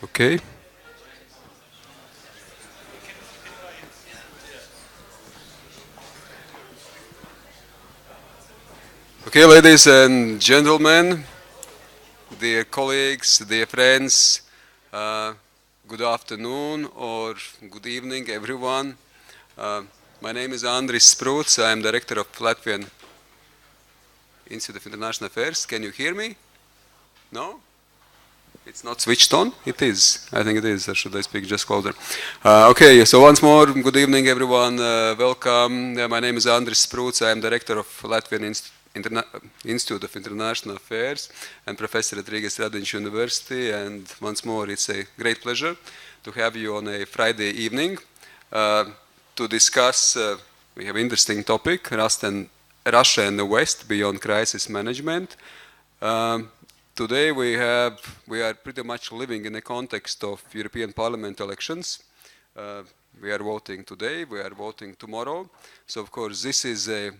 Okay. Okay, ladies and gentlemen, dear colleagues, dear friends, uh, good afternoon or good evening, everyone. Uh, my name is Andris Sprūts. I am director of Latvian Institute of International Affairs. Can you hear me? No? It's not switched on? It is. I think it is. Should I speak just closer? Okay, so once more, good evening, everyone. Welcome. My name is Andris Sprūts. I am director of Latvian Institute of International Affairs and professor at Riga Dialogue University. And once more, it's a great pleasure to have you on a Friday evening to discuss. We have an interesting topic: Russia and the West beyond crisis management. Today we are pretty much living in a context of European Parliament elections. We are voting today, we are voting tomorrow. So of course this is a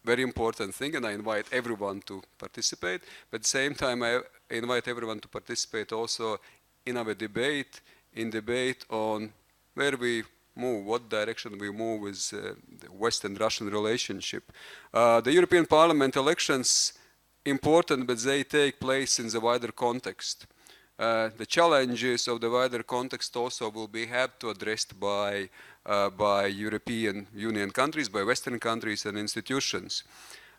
very important thing and I invite everyone to participate. But at the same time I invite everyone to participate also in our debate on where we move, what direction we move with the Western-Russian relationship. The European Parliament elections important, but they take place in the wider context. The challenges of the wider context also will be have to addressed by European Union countries, by Western countries and institutions.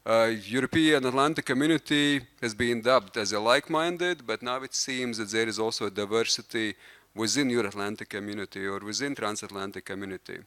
European Atlantic community has been dubbed as a like-minded, but now it seems that there is also a diversity within Euro-Atlantic community or within transatlantic community.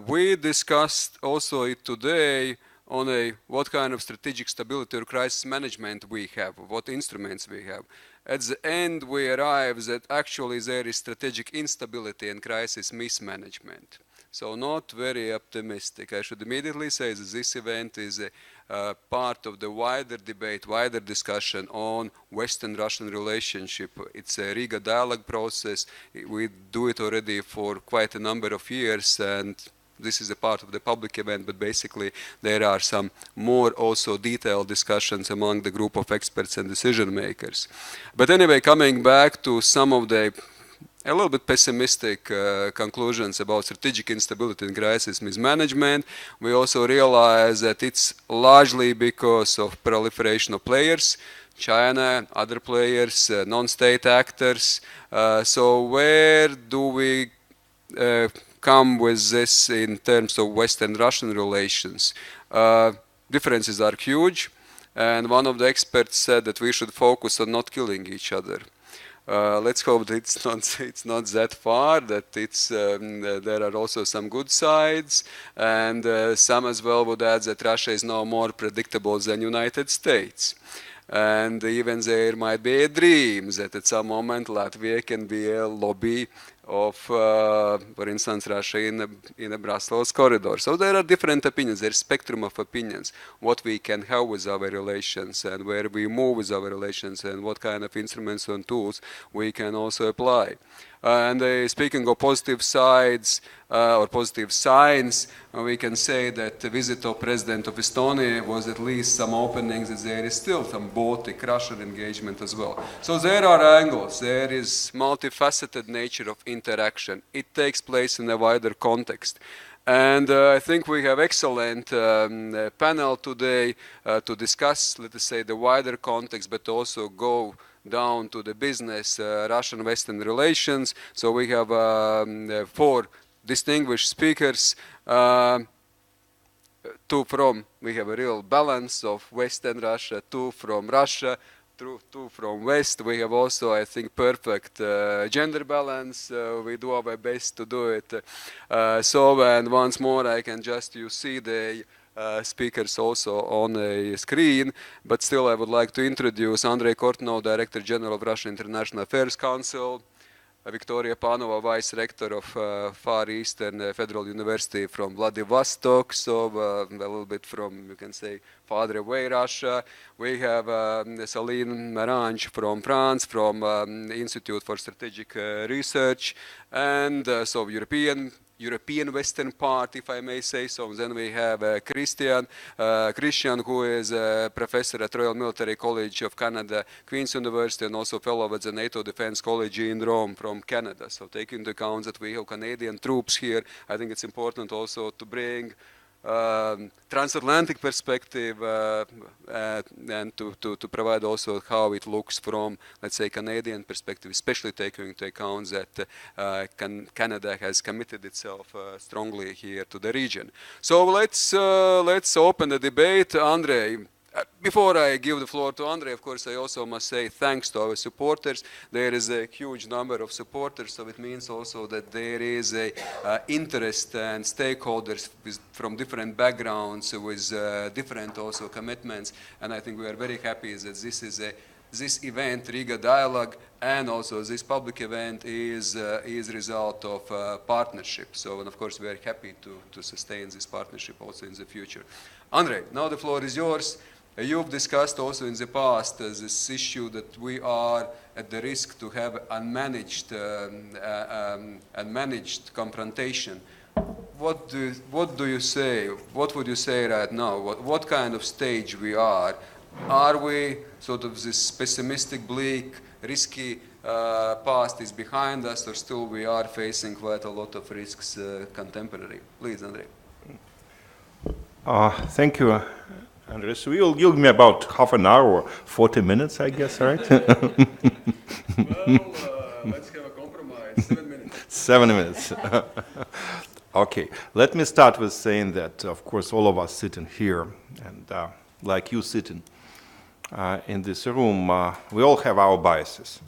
We discussed also it today on what kind of strategic stability or crisis management we have, what instruments we have. At the end, we arrive that actually there is strategic instability and crisis mismanagement. So not very optimistic. I should immediately say that this event is a part of the wider debate, wider discussion on Western-Russian relationship. It's a Riga Dialogue process. We do it already for quite a number of years, and this is a part of the public event, but basically there are some more also detailed discussions among the group of experts and decision makers. But anyway, coming back to some of the a little bit pessimistic conclusions about strategic instability and crisis mismanagement, we also realize that it's largely because of proliferation of players, China, other players, non-state actors. So where do we come with this in terms of Western-Russian relations? Differences are huge, and one of the experts said that we should focus on not killing each other. Let's hope that it's not that far, that there are also some good sides, and some as well would add that Russia is now more predictable than United States. And even there might be a dream that at some moment Latvia can be a lobby of, for instance, Russia in a Brussels corridor. So there are different opinions, there's a spectrum of opinions, what we can have with our relations and where we move with our relations and what kind of instruments and tools we can also apply. And speaking of positive sides or positive signs, we can say that the visit of President of Estonia was at least some openings, that there is still some Baltic-Russian engagement as well. So there are angles, there is multifaceted nature of interaction. It takes place in a wider context. And I think we have excellent panel today to discuss, let us say, the wider context, but also go down to the business Russian-Western relations. So we have 4 distinguished speakers. We have a real balance of Western Russia, 2 from Russia, 2 from West. We have also, I think, perfect gender balance. We do our best to do it. And once more, you see the speakers also on a screen, but still I would like to introduce Andrei Kortnov, Director General of Russian International Affairs Council, Victoria Panova, Vice Rector of Far Eastern Federal University from Vladivostok, so a little bit from, you can say, farther away Russia. We have Céline Merange from France, from Institute for Strategic Research, and so European European Western part, if I may say so. And then we have Christian, who is a professor at Royal Military College of Canada, Queen's University, and also fellow at the NATO Defense College in Rome from Canada. So taking into account that we have Canadian troops here, I think it's important also to bring transatlantic perspective and to provide also how it looks from, let's say, Canadian perspective, especially taking into account that Canada has committed itself strongly here to the region. So let's open the debate. Andre, before I give the floor to Andre, of course, I also must say thanks to our supporters. There is a huge number of supporters, so it means also that there is a interest and stakeholders from different backgrounds with different also commitments. And I think we are very happy that this event, Riga Dialogue, and also this public event is a result of partnership. So, and of course, we are happy to sustain this partnership also in the future. Andre, now the floor is yours. You've discussed also in the past this issue that we are at the risk to have unmanaged confrontation. What do you say? What would you say right now? What kind of stage we are? Are we sort of this pessimistic, bleak, risky past is behind us, or still we are facing quite a lot of risks contemporary? Please, Andre. Thank you, Andres. So you'll give me about half an hour or 40 minutes, I guess, right? Well, let's have a compromise. 7 minutes. 7 minutes. Okay, let me start with saying that, of course, all of us sitting here, and like you sitting in this room, we all have our biases.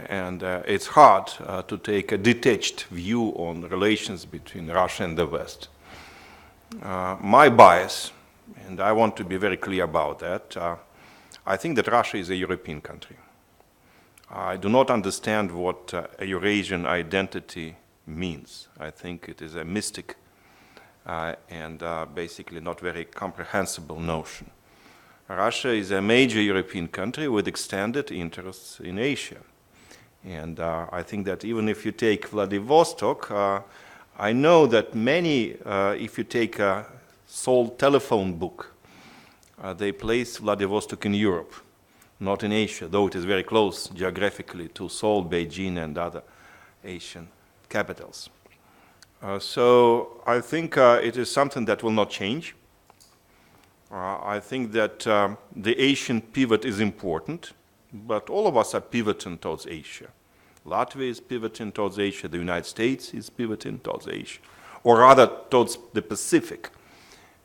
And it's hard to take a detached view on relations between Russia and the West. My bias, and I want to be very clear about that, I think that Russia is a European country. I do not understand what a Eurasian identity means. I think it is a mystic and basically not very comprehensible notion. Russia is a major European country with extended interests in Asia. And I think that even if you take Vladivostok, I know that many, if you take a Seoul telephone book, they place Vladivostok in Europe, not in Asia, though it is very close geographically to Seoul, Beijing, and other Asian capitals. So I think it is something that will not change. I think that the Asian pivot is important, but all of us are pivoting towards Asia. Latvia is pivoting towards Asia, the United States is pivoting towards Asia, or rather towards the Pacific,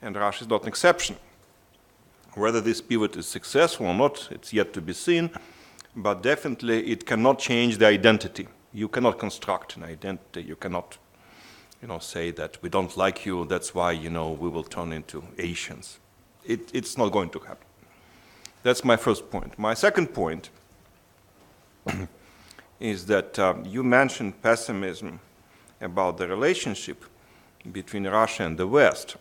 and Russia is not an exception. Whether this pivot is successful or not, it's yet to be seen, but definitely it cannot change the identity. You cannot construct an identity, you cannot say that we don't like you, that's why we will turn into Asians. It's not going to happen. That's my first point. My second point is that you mentioned pessimism about the relationship between Russia and the West.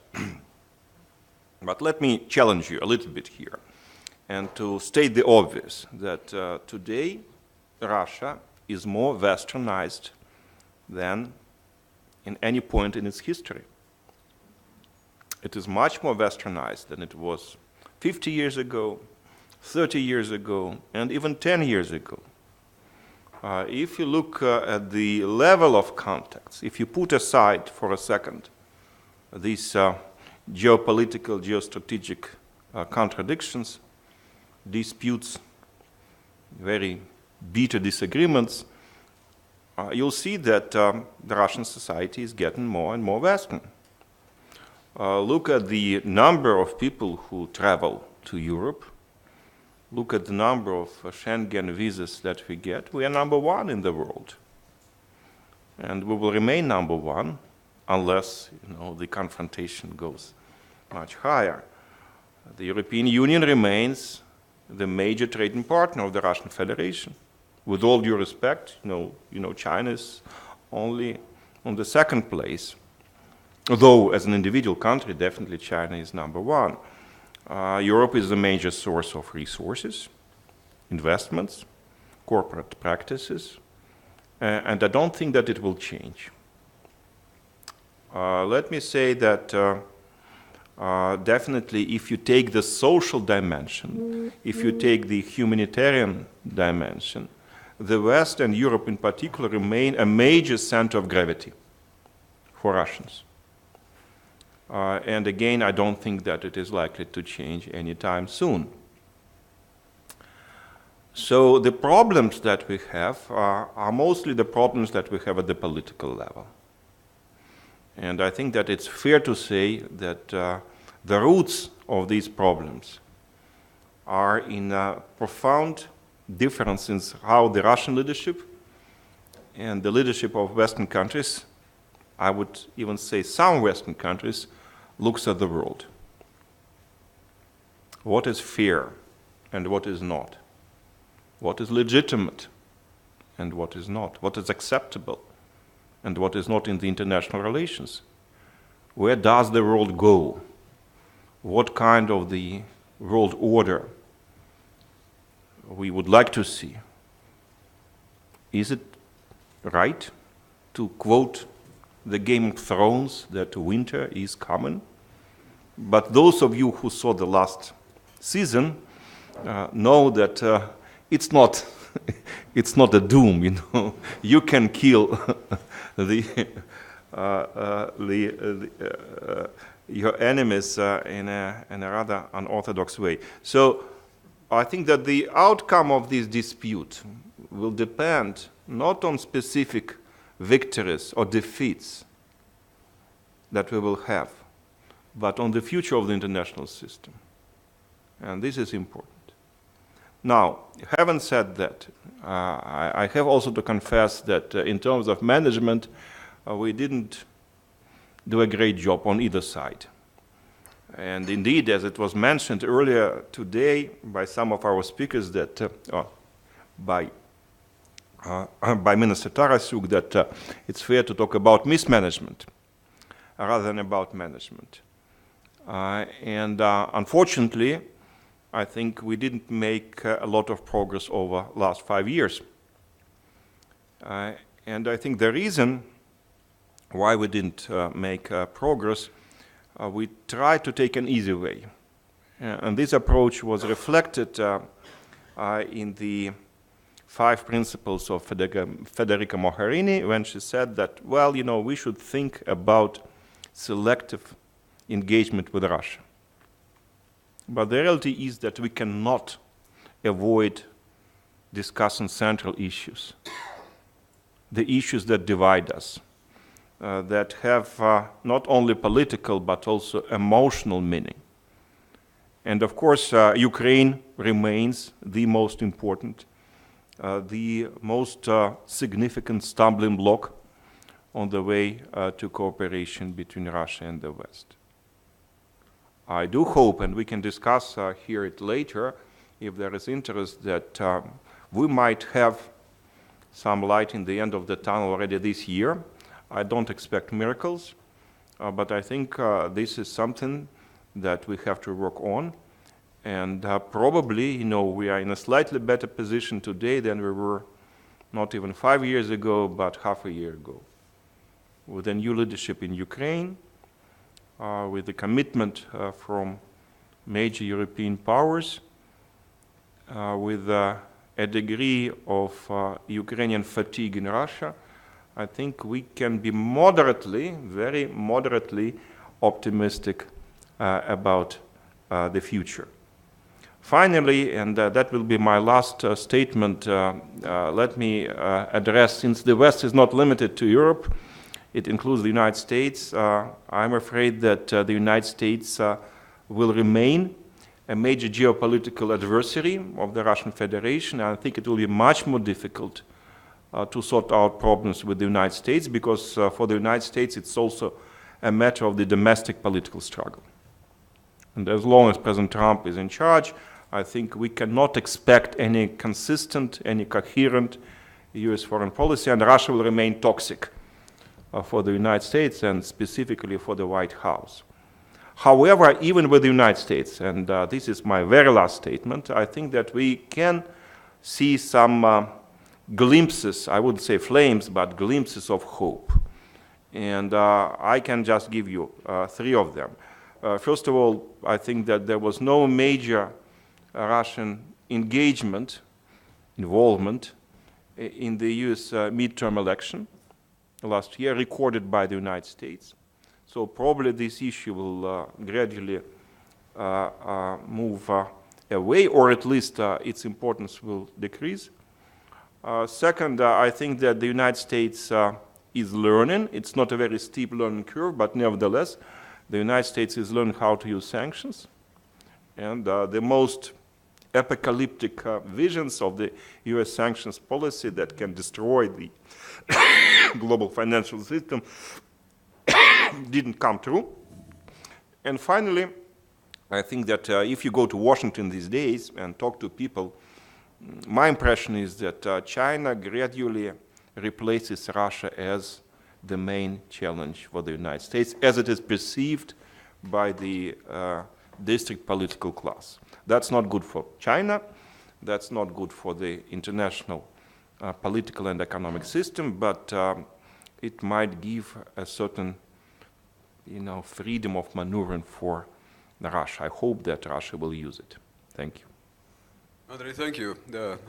But let me challenge you a little bit here and to state the obvious that today Russia is more westernized than in any point in its history. It is much more westernized than it was 50 years ago, 30 years ago, and even 10 years ago. If you look at the level of contacts, if you put aside for a second these geopolitical, geostrategic contradictions, disputes, very bitter disagreements, you'll see that the Russian society is getting more and more Western. Look at the number of people who travel to Europe. Look at the number of Schengen visas that we get. We are number one in the world. And we will remain number one unless the confrontation goes much higher. The European Union remains the major trading partner of the Russian Federation. With all due respect, China is only on the second place. Although, as an individual country, definitely China is number one. Europe is a major source of resources, investments, corporate practices, and I don't think that it will change. let me say that definitely if you take the social dimension, if you take the humanitarian dimension, the West and Europe in particular remain a major center of gravity for Russians. And again, I don't think that it is likely to change anytime soon. So the problems that we have are mostly the problems that we have at the political level. And I think that it's fair to say that the roots of these problems are in a profound difference in how the Russian leadership and the leadership of Western countries, I would even say some Western countries, looks at the world. What is fair and what is not? What is legitimate and what is not? What is acceptable and what is not in the international relations? Where does the world go? What kind of the world order we would like to see? Is it right to quote the Game of Thrones that winter is coming? But those of you who saw the last season know that it's not a doom, you know. You can kill your enemies in a rather unorthodox way. So I think that the outcome of this dispute will depend not on specific victories or defeats that we will have, but on the future of the international system. And this is important. Now, having said that, I have also to confess that in terms of management, we didn't do a great job on either side. And indeed, as it was mentioned earlier today by some of our speakers, that by Minister Tarasuk, that it's fair to talk about mismanagement rather than about management. Unfortunately, I think we didn't make a lot of progress over the last 5 years. And I think the reason why we didn't make progress, we tried to take an easy way. And this approach was reflected in the 5 principles of Federica Mogherini when she said that, well, you know, we should think about selective engagement with Russia. But the reality is that we cannot avoid discussing central issues, the issues that divide us, that have not only political but also emotional meaning. And of course, Ukraine remains the most important, the most significant stumbling block on the way to cooperation between Russia and the West. I do hope, and we can discuss here it later, if there is interest, that we might have some light in the end of the tunnel already this year. I don't expect miracles, but I think this is something that we have to work on. And probably, you know, we are in a slightly better position today than we were not even 5 years ago, but half a year ago. With the new leadership in Ukraine, with the commitment from major European powers, with a degree of Ukrainian fatigue in Russia, I think we can be moderately, very moderately optimistic about the future. Finally, and that will be my last statement, let me address, since the West is not limited to Europe, it includes the United States. I'm afraid that the United States will remain a major geopolitical adversary of the Russian Federation. I think it will be much more difficult to sort out problems with the United States, because for the United States it's also a matter of the domestic political struggle. And as long as President Trump is in charge, I think we cannot expect any consistent, any coherent US foreign policy, and Russia will remain toxic for the United States and specifically for the White House. However, even with the United States, and this is my very last statement, I think that we can see some glimpses, I wouldn't say flames, but glimpses of hope. And I can just give you three of them. First of all, I think that there was no major Russian involvement in the US midterm election last year, recorded by the United States. So probably this issue will gradually move away, or at least its importance will decrease. Second, I think that the United States is learning. It's not a very steep learning curve, but nevertheless, the United States is learning how to use sanctions. And the most apocalyptic visions of the US sanctions policy that can destroy the global financial system didn't come true. And finally, I think that if you go to Washington these days and talk to people, my impression is that China gradually replaces Russia as the main challenge for the United States, as it is perceived by the district political class. That's not good for China. That's not good for the international political and economic system, but it might give a certain, freedom of maneuvering for Russia. I hope that Russia will use it. Thank you. Andrei, thank you.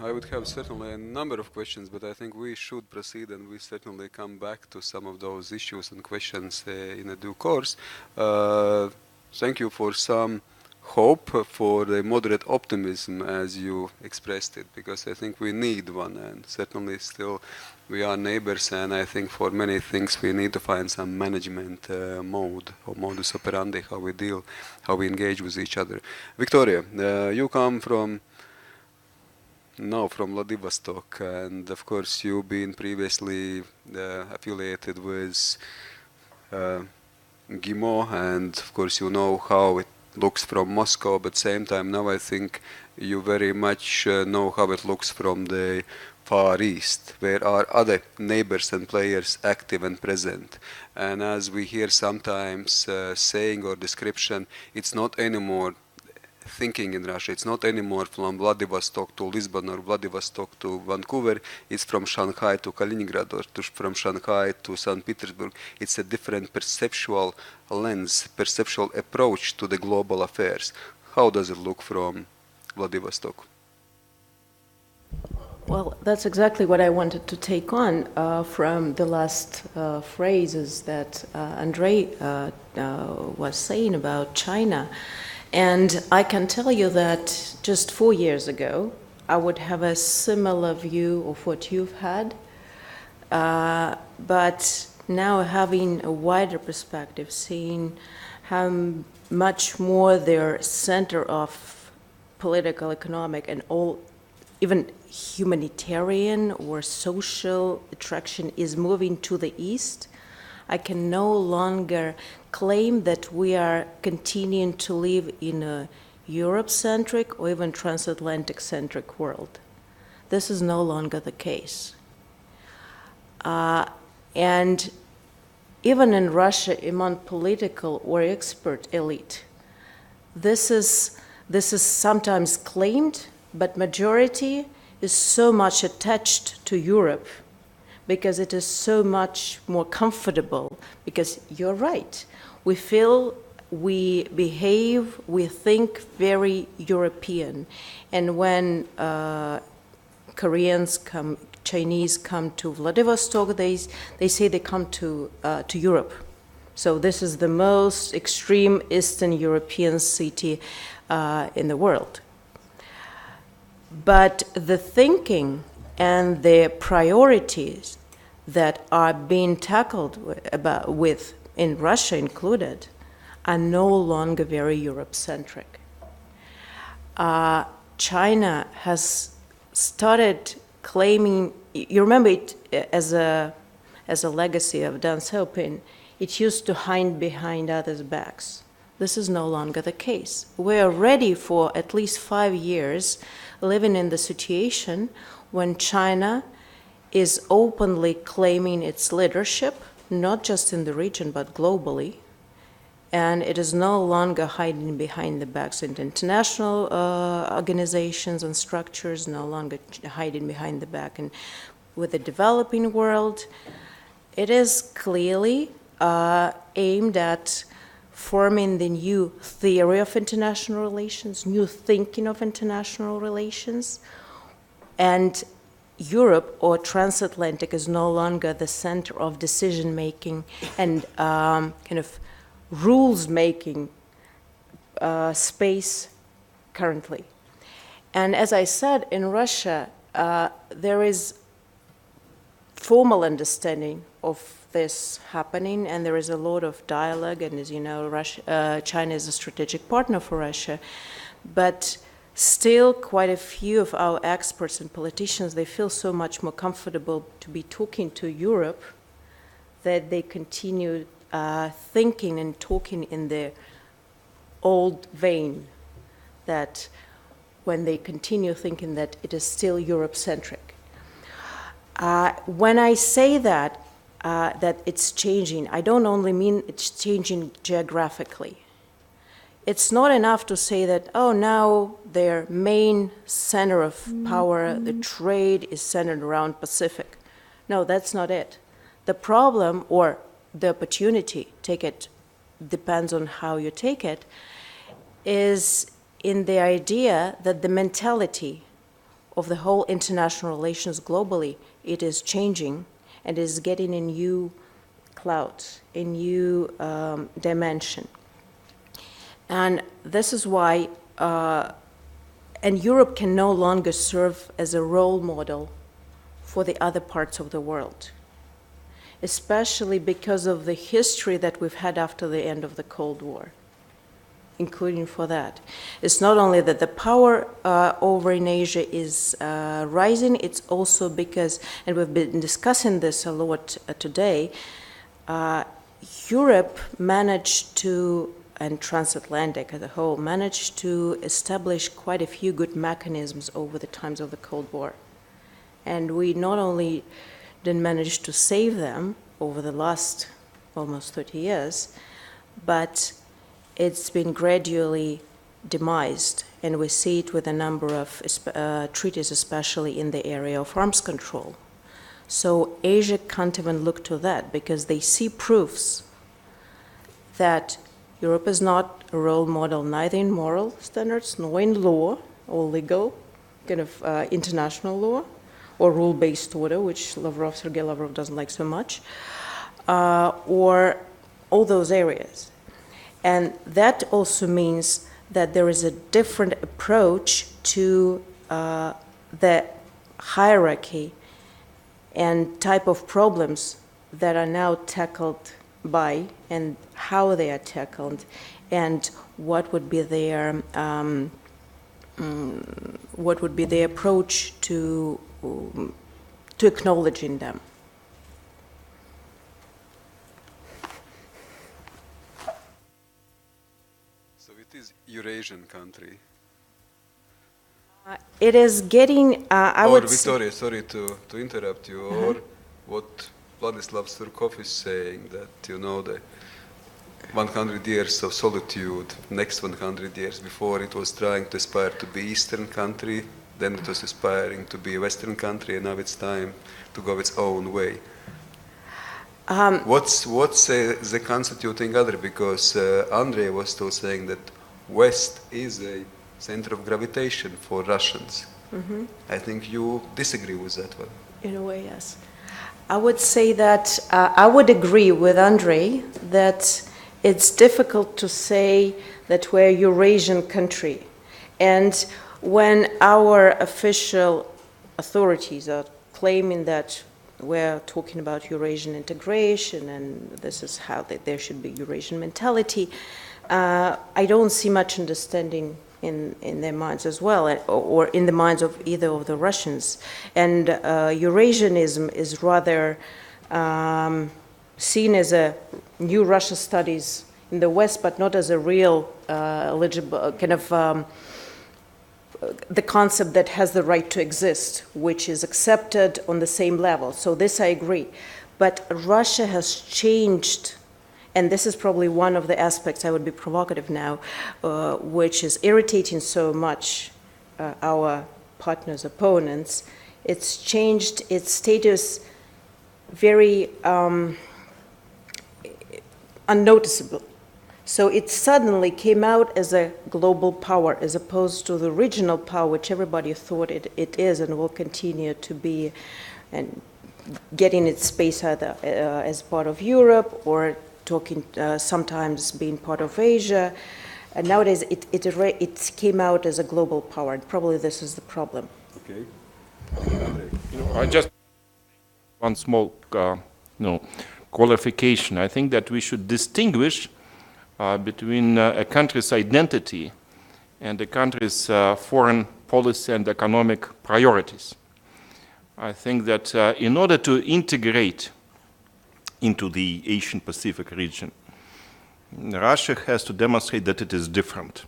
I would have certainly a number of questions, but I think we should proceed and we certainly come back to some of those issues and questions in a due course. Thank you for some hope, for the moderate optimism as you expressed it, because I think we need one, and certainly still we are neighbors, and I think for many things we need to find some management mode or modus operandi, how we deal, how we engage with each other. Victoria, you come from Vladivostok, and of course you've been previously affiliated with GIMO, and of course you know how it looks from Moscow, but at the same time now I think you very much know how it looks from the Far East, where are other neighbors and players active and present. And as we hear sometimes saying or description, it's not anymore thinking in Russia, it's not anymore from Vladivostok to Lisbon or Vladivostok to Vancouver, it's from Shanghai to Kaliningrad or from Shanghai to St. Petersburg. It's a different perceptual lens, perceptual approach to the global affairs. How does it look from Vladivostok? Well, that's exactly what I wanted to take on from the last phrases that Andrei was saying about China. And I can tell you that just 4 years ago, I would have a similar view of what you've had. But now having a wider perspective, seeing how much more their center of political, economic, and all, even humanitarian or social attraction is moving to the east, I can no longer claim that we are continuing to live in a Europe-centric or even transatlantic-centric world. This is no longer the case. And even in Russia, among political or expert elite, this is sometimes claimed, but majority is so much attached to Europe because it is so much more comfortable, because you're right. We feel, we behave, we think very European. And when Koreans come, Chinese come to Vladivostok, they say they come to Europe. So this is the most extreme Eastern European city in the world. But the thinking and the priorities that are being tackled with, in Russia included, are no longer very Europe-centric. China has started claiming, you remember it as a legacy of Deng Xiaoping, it used to hide behind others' backs. This is no longer the case. We are ready for at least 5 years living in the situation when China is openly claiming its leadership, not just in the region, but globally. And it is no longer hiding behind the backs of international organizations and structures, no longer hiding behind the back and with the developing world. it is clearly aimed at forming the new theory of international relations, new thinking of international relations, and Europe or transatlantic is no longer the center of decision-making and kind of rules-making space currently. And as I said, in Russia, there is formal understanding of this happening, and there is a lot of dialogue, and as you know, China is a strategic partner for Russia, but still quite a few of our experts and politicians, they feel so much more comfortable to be talking to Europe that they continue thinking and talking in the old vein, that when they continue thinking that it is still Europe-centric. When I say that it's changing, I don't only mean it's changing geographically. It's not enough to say that, oh, now their main center of power, the trade, is centered around Pacific. No, that's not it. The problem, or the opportunity, take it, depends on how you take it, is in the idea that the mentality of the whole international relations globally, it is changing and is getting a new cloud, a new dimension. And this is why, and Europe can no longer serve as a role model for the other parts of the world, especially because of the history that we've had after the end of the Cold War, including for that. It's not only that the power over in Asia is rising, it's also because, and we've been discussing this a lot today, Europe managed to, and transatlantic as a whole, managed to establish quite a few good mechanisms over the times of the Cold War. And we not only didn't manage to save them over the last almost 30 years, but it's been gradually demised. And we see it with a number of treaties, especially in the area of arms control. So Asia can't even look to that because they see proofs that Europe is not a role model neither in moral standards nor in law or legal, kind of international law or rule-based order, which Sergei Lavrov doesn't like so much, or all those areas. And that also means that there is a different approach to the hierarchy and type of problems that are now tackled by and how they are tackled and what would be their approach to acknowledging them. So it is Eurasian country. It is getting, I would Victoria, sorry to interrupt you, or what Vladislav Surkov is saying, that, you know, the 100 years of solitude, next 100 years, before it was trying to aspire to be Eastern country, then it was aspiring to be a Western country, and now it's time to go its own way. What's the constituting other? Because Andrei was still saying that West is a center of gravitation for Russians. Mm-hmm. I think you disagree with that one. In a way, yes. I would say that I would agree with Andrei that it's difficult to say that we're a Eurasian country. And when our official authorities are claiming that we're talking about Eurasian integration and this is how there should be Eurasian mentality, I don't see much understanding in their minds as well, or in the minds of either of the Russians. And Eurasianism is rather seen as a new Russia studies in the West, but not as a real eligible kind of the concept that has the right to exist, which is accepted on the same level. So this I agree. But Russia has changed, and this is probably one of the aspects, I would be provocative now, which is irritating so much our partners, opponents. It's changed its status very unnoticeable. So it suddenly came out as a global power as opposed to the regional power which everybody thought it is and will continue to be, and getting its space either as part of Europe or talking sometimes being part of Asia. And nowadays it came out as a global power, and probably this is the problem. Okay. I just one small qualification. I think that we should distinguish between a country's identity and a country's foreign policy and economic priorities. I think that in order to integrate into the Asian Pacific region, Russia has to demonstrate that it is different,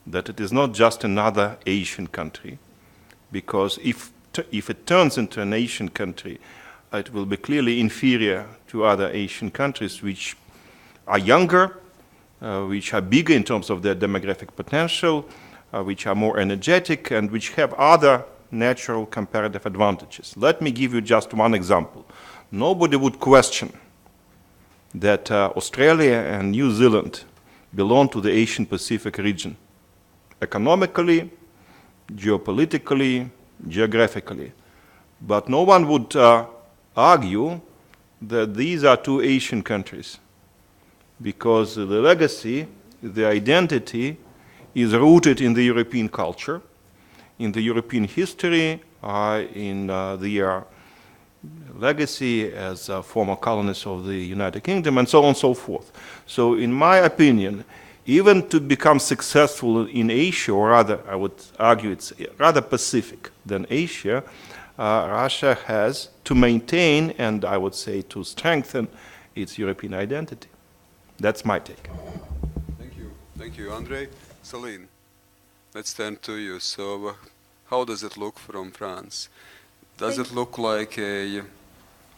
that it is not just another Asian country, because if it turns into an Asian country, it will be clearly inferior to other Asian countries which are younger, which are bigger in terms of their demographic potential, which are more energetic, and which have other natural comparative advantages. Let me give you just one example. Nobody would question that Australia and New Zealand belong to the Asian Pacific region, economically, geopolitically, geographically. But no one would argue that these are two Asian countries, because the legacy, the identity, is rooted in the European culture, in the European history, in their legacy as former colonists of the United Kingdom, and so on and so forth. So in my opinion, even to become successful in Asia, or rather, I would argue it's rather Pacific than Asia, Russia has to maintain, and I would say to strengthen, its European identity. That's my take. Thank you. Thank you, Andrei. Celine, let's turn to you. So how does it look from France? Does it look like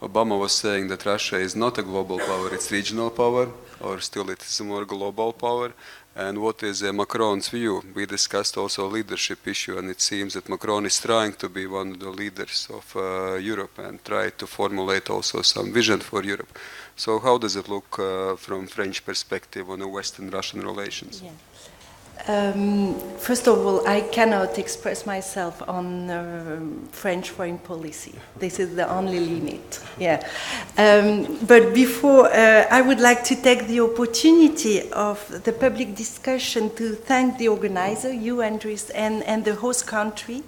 Obama was saying that Russia is not a global power, it's regional power, or still it is a more global power? And what is Macron's view? We discussed also a leadership issue, and it seems that Macron is trying to be one of the leaders of Europe and try to formulate also some vision for Europe. So how does it look from French perspective on the Western-Russian relations? Yeah. First of all, I cannot express myself on French foreign policy. This is the only limit. Yeah. But before, I would like to take the opportunity of the public discussion to thank the organizer, you, Andres, and the host country.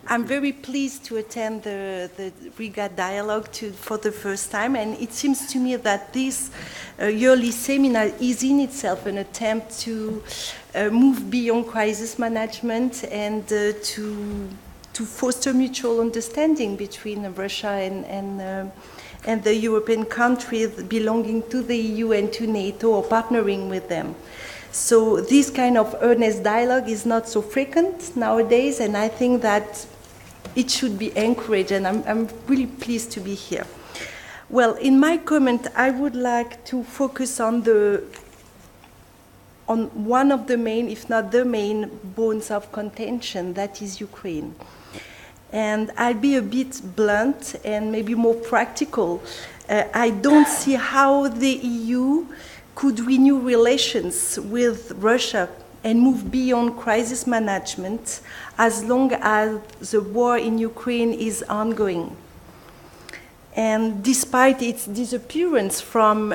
I'm very pleased to attend the Riga Dialogue for the first time, and it seems to me that this yearly seminar is in itself an attempt to move beyond crisis management and to foster mutual understanding between Russia and the European countries belonging to the EU and to NATO, or partnering with them. So this kind of earnest dialogue is not so frequent nowadays, and I think that it should be encouraged, and I'm really pleased to be here. Well, in my comment, I would like to focus on one of the main, if not the main, bones of contention, that is Ukraine. And I'll be a bit blunt and maybe more practical. I don't see how the EU could renew relations with Russia and move beyond crisis management as long as the war in Ukraine is ongoing. And despite its disappearance from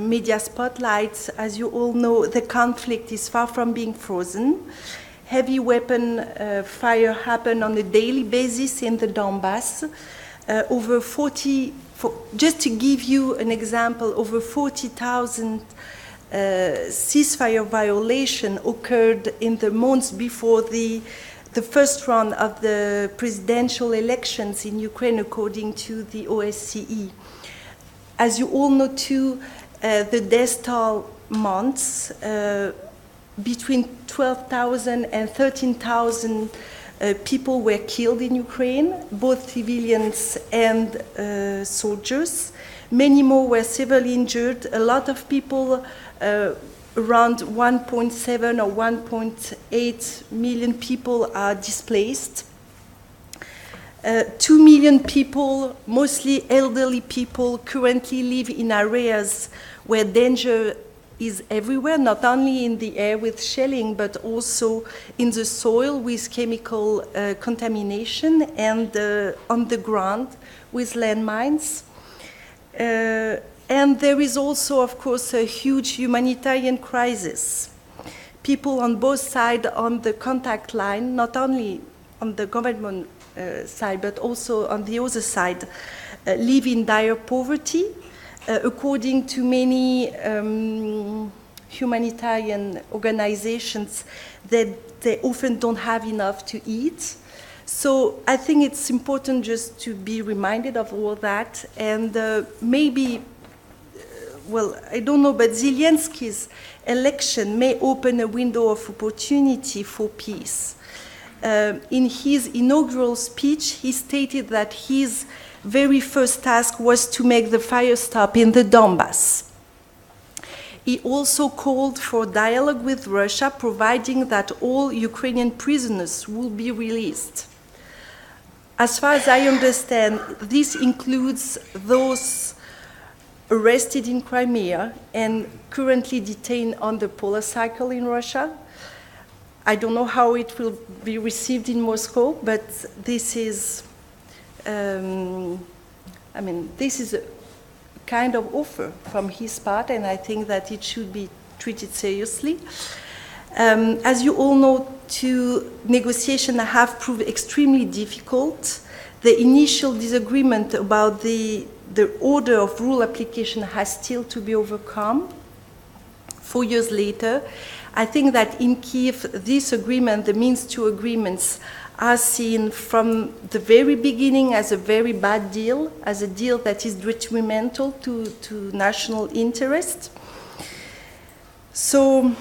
media spotlights, as you all know, the conflict is far from being frozen. Heavy weapon fire happen on a daily basis in the Donbass. Just to give you an example, over 40,000 ceasefire violation occurred in the months before the first round of the presidential elections in Ukraine, according to the OSCE. As you all know too, the death toll months, between 12,000 and 13,000 people were killed in Ukraine, both civilians and soldiers. Many more were severely injured. A lot of people, around 1.7 or 1.8 million people, are displaced. 2 million people, mostly elderly people, currently live in areas where danger is everywhere, not only in the air with shelling, but also in the soil with chemical contamination and on the ground with landmines. And there is also, of course, a huge humanitarian crisis. People on both sides on the contact line, not only on the government side, but also on the other side, live in dire poverty. According to many humanitarian organizations, that they often don't have enough to eat. So I think it's important just to be reminded of all that, and maybe, well, I don't know, but Zelensky's election may open a window of opportunity for peace. In his inaugural speech, he stated that his very first task was to make the fire stop in the Donbass. He also called for dialogue with Russia, providing that all Ukrainian prisoners will be released. As far as I understand, this includes those arrested in Crimea and currently detained on the polar cycle in Russia. I don't know how it will be received in Moscow, but this is, this is a kind of offer from his part, and I think that it should be treated seriously. As you all know, negotiations have proved extremely difficult. The initial disagreement about the order of rule application has still to be overcome. 4 years later, I think that in Kiev, this agreement, the Minsk II agreements, are seen from the very beginning as a very bad deal, as a deal that is detrimental to national interest. So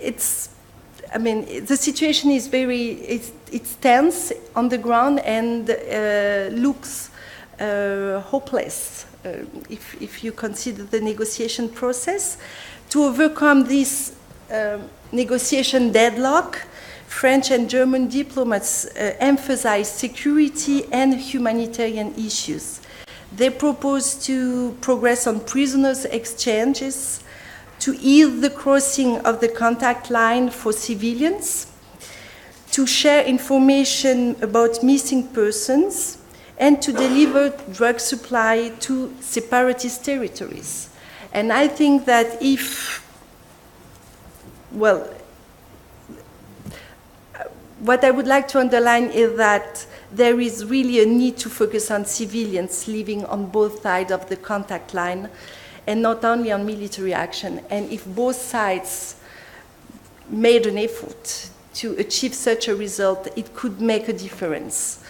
the situation is it's tense on the ground and looks hopeless if you consider the negotiation process. To overcome this negotiation deadlock, French and German diplomats emphasize security and humanitarian issues. They propose to progress on prisoners' exchanges, to ease the crossing of the contact line for civilians, to share information about missing persons, and to deliver drug supply to separatist territories. And I think that what I would like to underline is that there is really a need to focus on civilians living on both sides of the contact line, and not only on military action. And if both sides made an effort to achieve such a result, it could make a difference.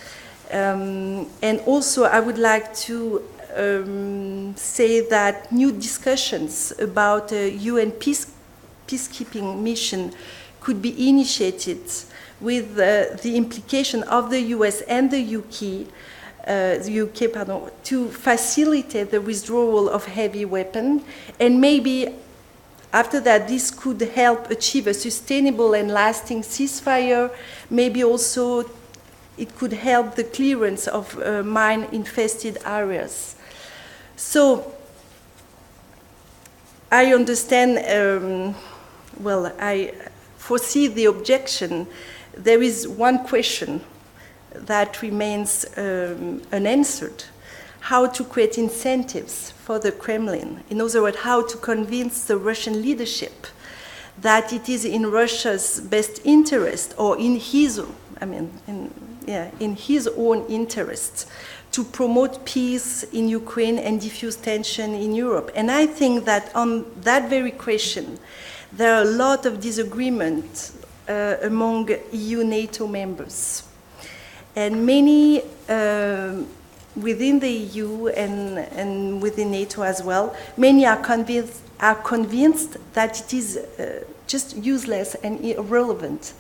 And also, I would like to say that new discussions about a UN peacekeeping mission could be initiated with the implication of the US and the UK, to facilitate the withdrawal of heavy weapons, and maybe after that this could help achieve a sustainable and lasting ceasefire. Maybe also it could help the clearance of mine-infested areas. So I understand, I foresee the objection. There is one question that remains unanswered: how to create incentives for the Kremlin. In other words, how to convince the Russian leadership that it is in Russia's best interest, or in his own interest, to promote peace in Ukraine and diffuse tension in Europe. And I think that on that very question, there are a lot of disagreement among EU-NATO members. And many within the EU and within NATO as well, many are convinced that it is just useless and irrelevant.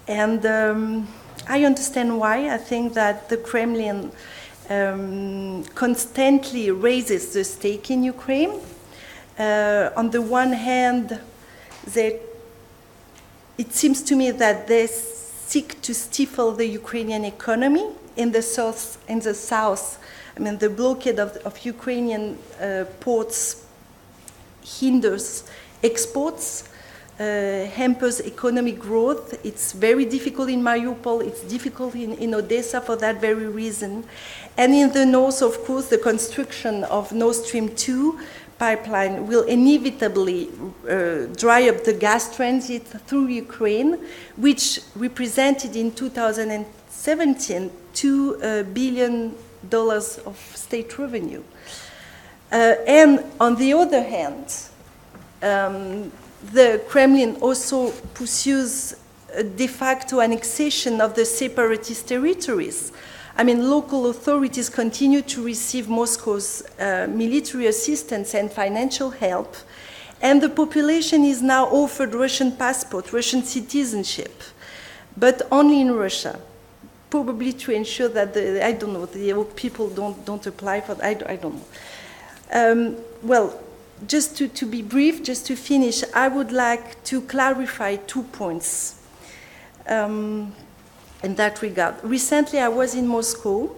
And I understand why. I think that the Kremlin constantly raises the stake in Ukraine. On the one hand, it seems to me that they seek to stifle the Ukrainian economy in the south, I mean, the blockade of Ukrainian ports hinders exports, hampers economic growth. It's very difficult in Mariupol, it's difficult in Odessa for that very reason. And in the north, of course, the construction of Nord Stream 2 pipeline will inevitably dry up the gas transit through Ukraine, which represented in 2017 $2 billion of state revenue. And on the other hand, the Kremlin also pursues a de facto annexation of the separatist territories. I mean, local authorities continue to receive Moscow's military assistance and financial help, and the population is now offered Russian passport, Russian citizenship, but only in Russia, probably to ensure that I don't know, the people don't apply for. I don't know. Well, just to be brief, just to finish, I would like to clarify 2 points. In that regard. Recently, I was in Moscow,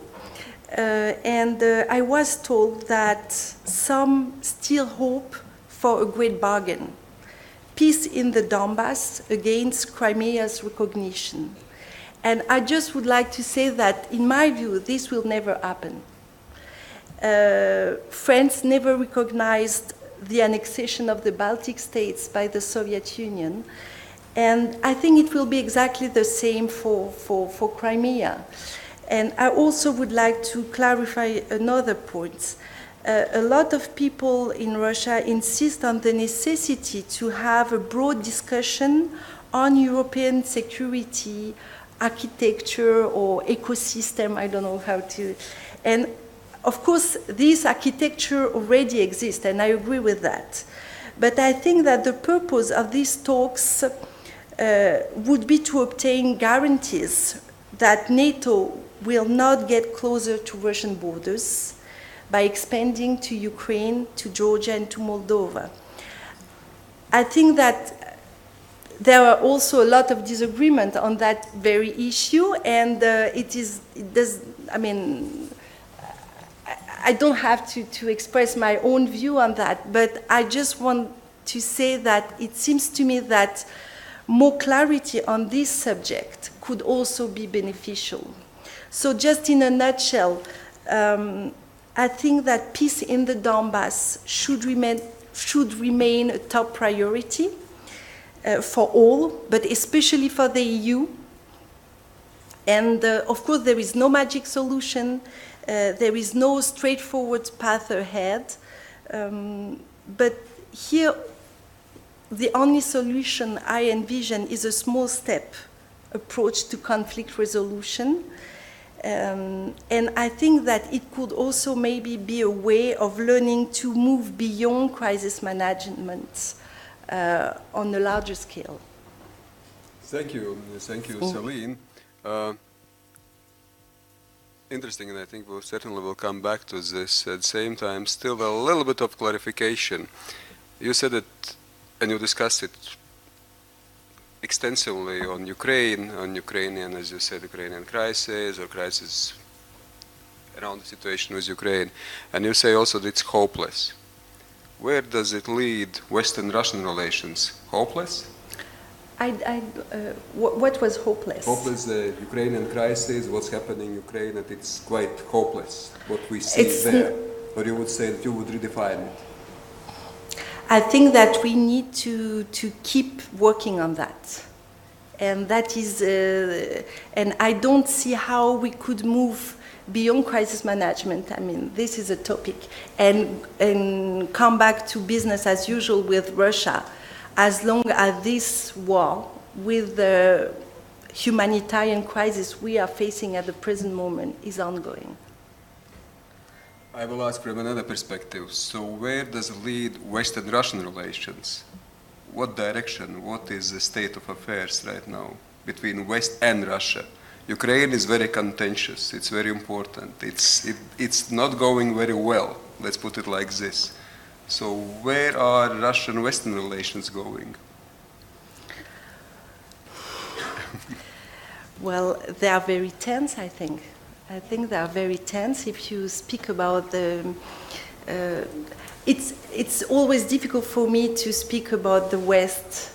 and I was told that some still hope for a great bargain. Peace in the Donbass against Crimea's recognition. And I just would like to say that, in my view, this will never happen. France never recognized the annexation of the Baltic states by the Soviet Union. And I think it will be exactly the same for Crimea. And I also would like to clarify another point. A lot of people in Russia insist on the necessity to have a broad discussion on European security, architecture, or ecosystem, I don't know how to. And of course, this architecture already exists, and I agree with that. But I think that the purpose of these talks would be to obtain guarantees that NATO will not get closer to Russian borders by expanding to Ukraine, to Georgia, and to Moldova. I think that there are also a lot of disagreement on that very issue, and I don't have to express my own view on that, but I just want to say that it seems to me that more clarity on this subject could also be beneficial. So just in a nutshell, I think that peace in the Donbass should remain a top priority for all, but especially for the EU. And of course, there is no magic solution. There is no straightforward path ahead. But here, the only solution I envision is a small step approach to conflict resolution. And I think that it could also maybe be a way of learning to move beyond crisis management on a larger scale. Thank you, Celine. Interesting, and I think we'll certainly come back to this. At the same time, still a little bit of clarification. You said it, and you discussed it extensively on Ukrainian, as you said, Ukrainian crisis, or crisis around the situation with Ukraine. And you say also that it's hopeless. Where does it lead Western-Russian relations? Hopeless? What was hopeless? Hopeless, the Ukrainian crisis, what's happening in Ukraine, that it's quite hopeless, what we see there. Or you would say that you would redefine it? I think that we need to keep working on that. And that is, and I don't see how we could move beyond crisis management. I mean, this is a topic. And come back to business as usual with Russia, as long as this war with the humanitarian crisis we are facing at the present moment is ongoing. I will ask from another perspective. So where does it lead Western-Russian relations? What direction, what is the state of affairs right now between West and Russia? Ukraine is very contentious, it's very important. It's not going very well, let's put it like this. So where are Russian-Western relations going? Well, they are very tense, I think. I think they are very tense. If you speak about the, it's always difficult for me to speak about the West.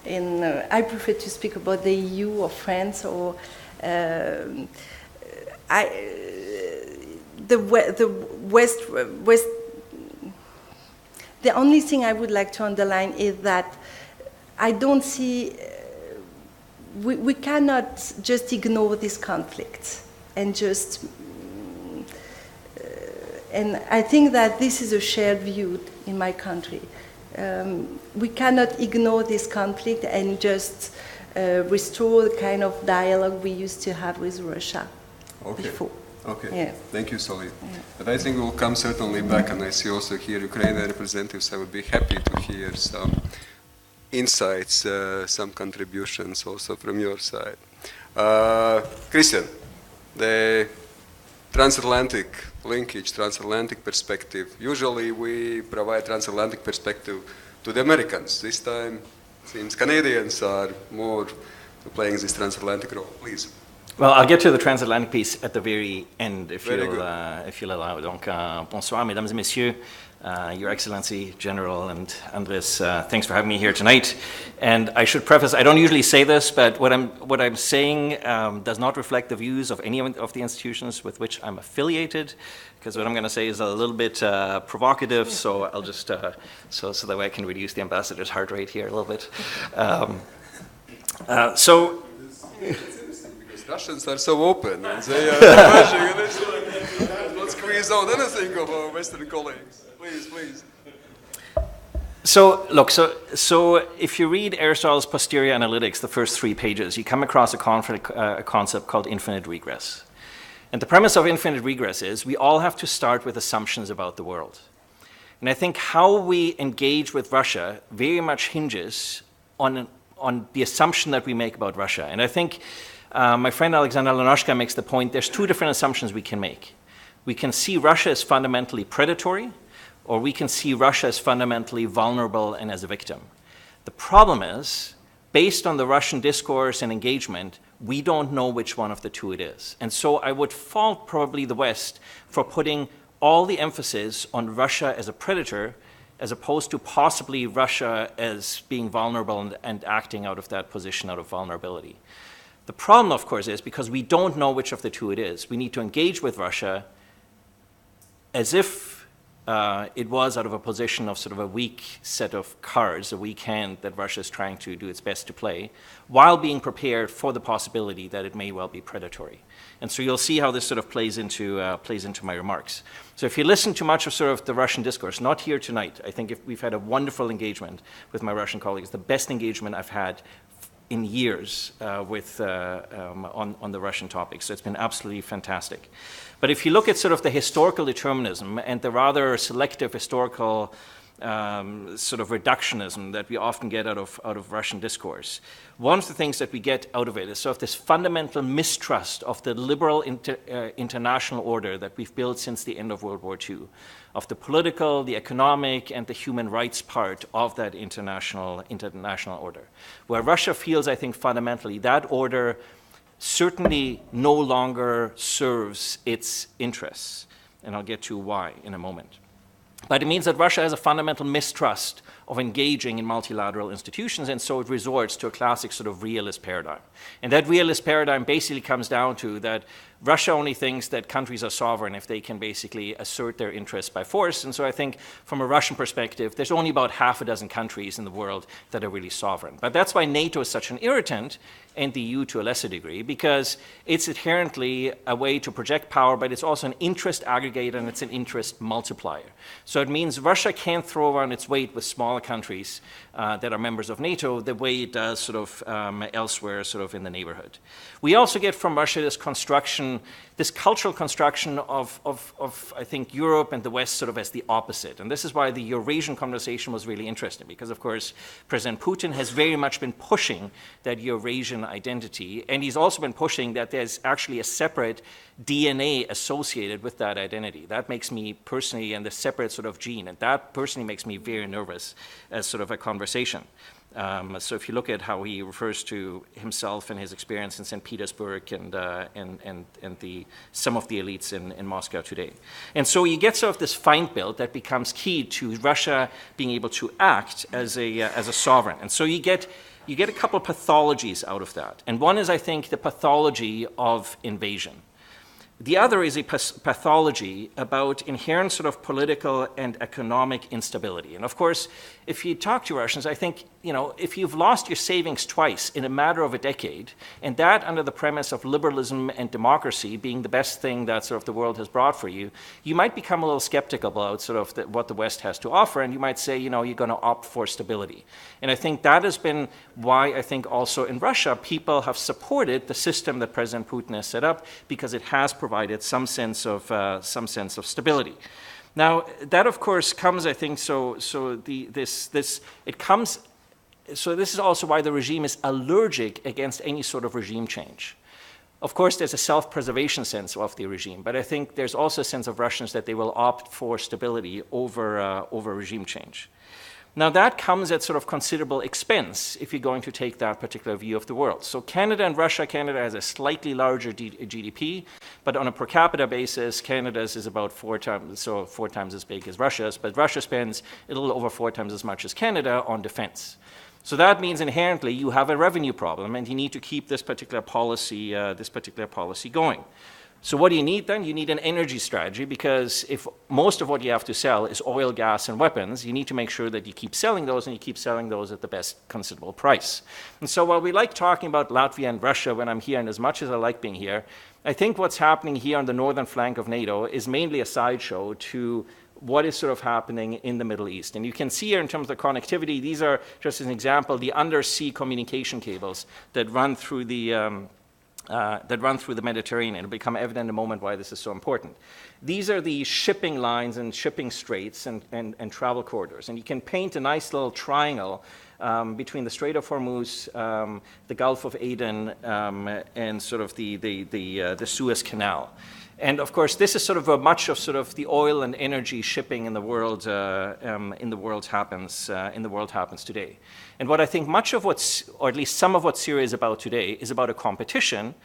I prefer to speak about the EU or France or the West. The only thing I would like to underline is that I don't see. We cannot just ignore this conflict and just. And I think that this is a shared view in my country. We cannot ignore this conflict and just restore the kind of dialogue we used to have with Russia before. Okay, Yeah. Thank you, Solly. Yeah. But I think we'll come certainly back, and I see also here Ukrainian representatives. I would be happy to hear some insights, some contributions also from your side. Christian, the transatlantic linkage, transatlantic perspective. Usually we provide transatlantic perspective to the Americans. This time it seems Canadians are more playing this transatlantic role. Please. Well, I'll get to the transatlantic piece at the very end, if Very you'll allow. Donc, bonsoir, mesdames et messieurs, Your Excellency, General, and Andres. Thanks for having me here tonight. And I should preface, I don't usually say this, but what I'm saying does not reflect the views of any of the institutions with which I'm affiliated, because what I'm going to say is a little bit provocative. So I'll just so that way I can reduce the ambassador's heart rate here a little bit. Russians are so open, and they are pushing, and it's like, not squeeze out anything of our Western colleagues. Please, please. So look, so if you read Aristotle's Posterior Analytics, the first 3 pages, you come across a concept called infinite regress. And the premise of infinite regress is we all have to start with assumptions about the world. And I think how we engage with Russia very much hinges on the assumption that we make about Russia. And I think my friend Alexander Lenoshka makes the point, there's 2 different assumptions we can make. We can see Russia as fundamentally predatory, or we can see Russia as fundamentally vulnerable and as a victim. The problem is, based on the Russian discourse and engagement, we don't know which one of the 2 it is. And so I would fault probably the West for putting all the emphasis on Russia as a predator, as opposed to possibly Russia as being vulnerable and acting out of that position, out of vulnerability. The problem, of course, is because we don't know which of the 2 it is, we need to engage with Russia as if it was out of a position of sort of a weak set of cards, a weak hand that Russia is trying to do its best to play, while being prepared for the possibility that it may well be predatory. And so you'll see how this sort of plays into my remarks. So if you listen to much of sort of the Russian discourse, not here tonight, I think we've had a wonderful engagement with my Russian colleagues, the best engagement I've had in years on the Russian topic. So it's been absolutely fantastic. But if you look at sort of the historical determinism and the rather selective historical sort of reductionism that we often get out of Russian discourse, one of the things that we get out of it is sort of this fundamental mistrust of the liberal international order that we've built since the end of World War II, of the political, the economic, and the human rights part of that international order. Where Russia feels, I think, fundamentally that order certainly no longer serves its interests. And I'll get to why in a moment. But it means that Russia has a fundamental mistrust of engaging in multilateral institutions, and so it resorts to a classic sort of realist paradigm. And that realist paradigm basically comes down to that Russia only thinks that countries are sovereign if they can basically assert their interests by force. And so I think from a Russian perspective, there's only about half a dozen countries in the world that are really sovereign. But that's why NATO is such an irritant, and the EU to a lesser degree, because it's inherently a way to project power, but it's also an interest aggregator and it's an interest multiplier. So it means Russia can't throw around its weight with smaller countries that are members of NATO the way it does sort of elsewhere sort of in the neighborhood. We also get from Russia this construction, this cultural construction of I think, Europe and the West sort of as the opposite. And this is why the Eurasian conversation was really interesting, because, of course, President Putin has very much been pushing that Eurasian identity, and he's also been pushing that there's actually a separate DNA associated with that identity. That makes me personally, and the separate sort of gene, and that personally makes me very nervous as sort of a conversation. So if you look at how he refers to himself and his experience in St. Petersburg and some of the elites in Moscow today. And so you get sort of this feindbild that becomes key to Russia being able to act as a sovereign. And so you get a couple of pathologies out of that. And one is, I think, the pathology of invasion. The other is a pathology about inherent sort of political and economic instability. And of course, if you talk to Russians, I think, if you've lost your savings twice in a matter of a decade, and that under the premise of liberalism and democracy being the best thing that sort of the world has brought for you, you might become a little skeptical about sort of what the West has to offer, and you might say, you're going to opt for stability. And I think that has been why I think also in Russia, people have supported the system that President Putin has set up, because it has provided some sense of stability. Now that of course comes, I think, this is also why the regime is allergic against any sort of regime change. Of course, there's a self-preservation sense of the regime, but I think there's also a sense of Russians that they will opt for stability over regime change. Now that comes at sort of considerable expense if you're going to take that particular view of the world. So Canada and Russia, Canada has a slightly larger GDP, but on a per capita basis, Canada's is about four times as big as Russia's, but Russia spends a little over 4 times as much as Canada on defense. So that means inherently you have a revenue problem, and you need to keep this particular policy going. So what do you need then? You need an energy strategy, because if most of what you have to sell is oil, gas, and weapons, you need to make sure that you keep selling those, and you keep selling those at the best conceivable price. And so while we like talking about Latvia and Russia when I'm here, and as much as I like being here, I think what's happening here on the northern flank of NATO is mainly a sideshow to what is sort of happening in the Middle East. And you can see here in terms of connectivity, these are, just as an example, the undersea communication cables that run through the Mediterranean. It'll become evident in a moment why this is so important. These are the shipping lines and shipping straits and travel corridors. And you can paint a nice little triangle between the Strait of Hormuz, the Gulf of Aden, and sort of the Suez Canal. And of course, this is sort of much of sort of the oil and energy shipping in the world happens today. And what I think much of or at least some of what Syria is about today, is about a competition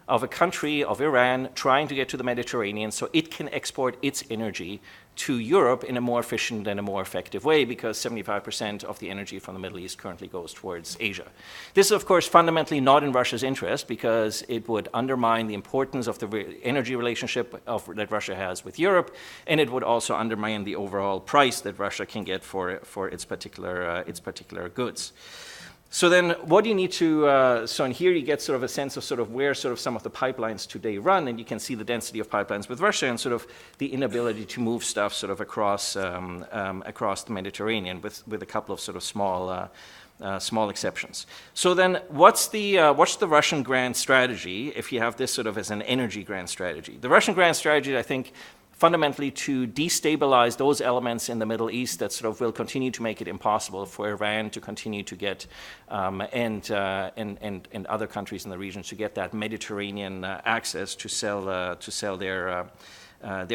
of a country, of Iran, trying to get to the Mediterranean so it can export its energy to Europe in a more efficient and a more effective way, because 75% of the energy from the Middle East currently goes towards Asia. This is, of course, fundamentally not in Russia's interest, because it would undermine the importance of the energy relationship that Russia has with Europe, and it would also undermine the overall price that Russia can get for its particular goods. So then what do you need to, so in here you get sort of a sense of sort of where sort of some of the pipelines today run, and you can see the density of pipelines with Russia and sort of the inability to move stuff sort of across the Mediterranean with a couple of sort of small exceptions. So then what's the Russian grand strategy if you have this sort of as an energy grand strategy? The Russian grand strategy, I think, fundamentally to destabilize those elements in the Middle East that sort of will continue to make it impossible for Iran to continue to get, and other countries in the region to get that Mediterranean access to sell their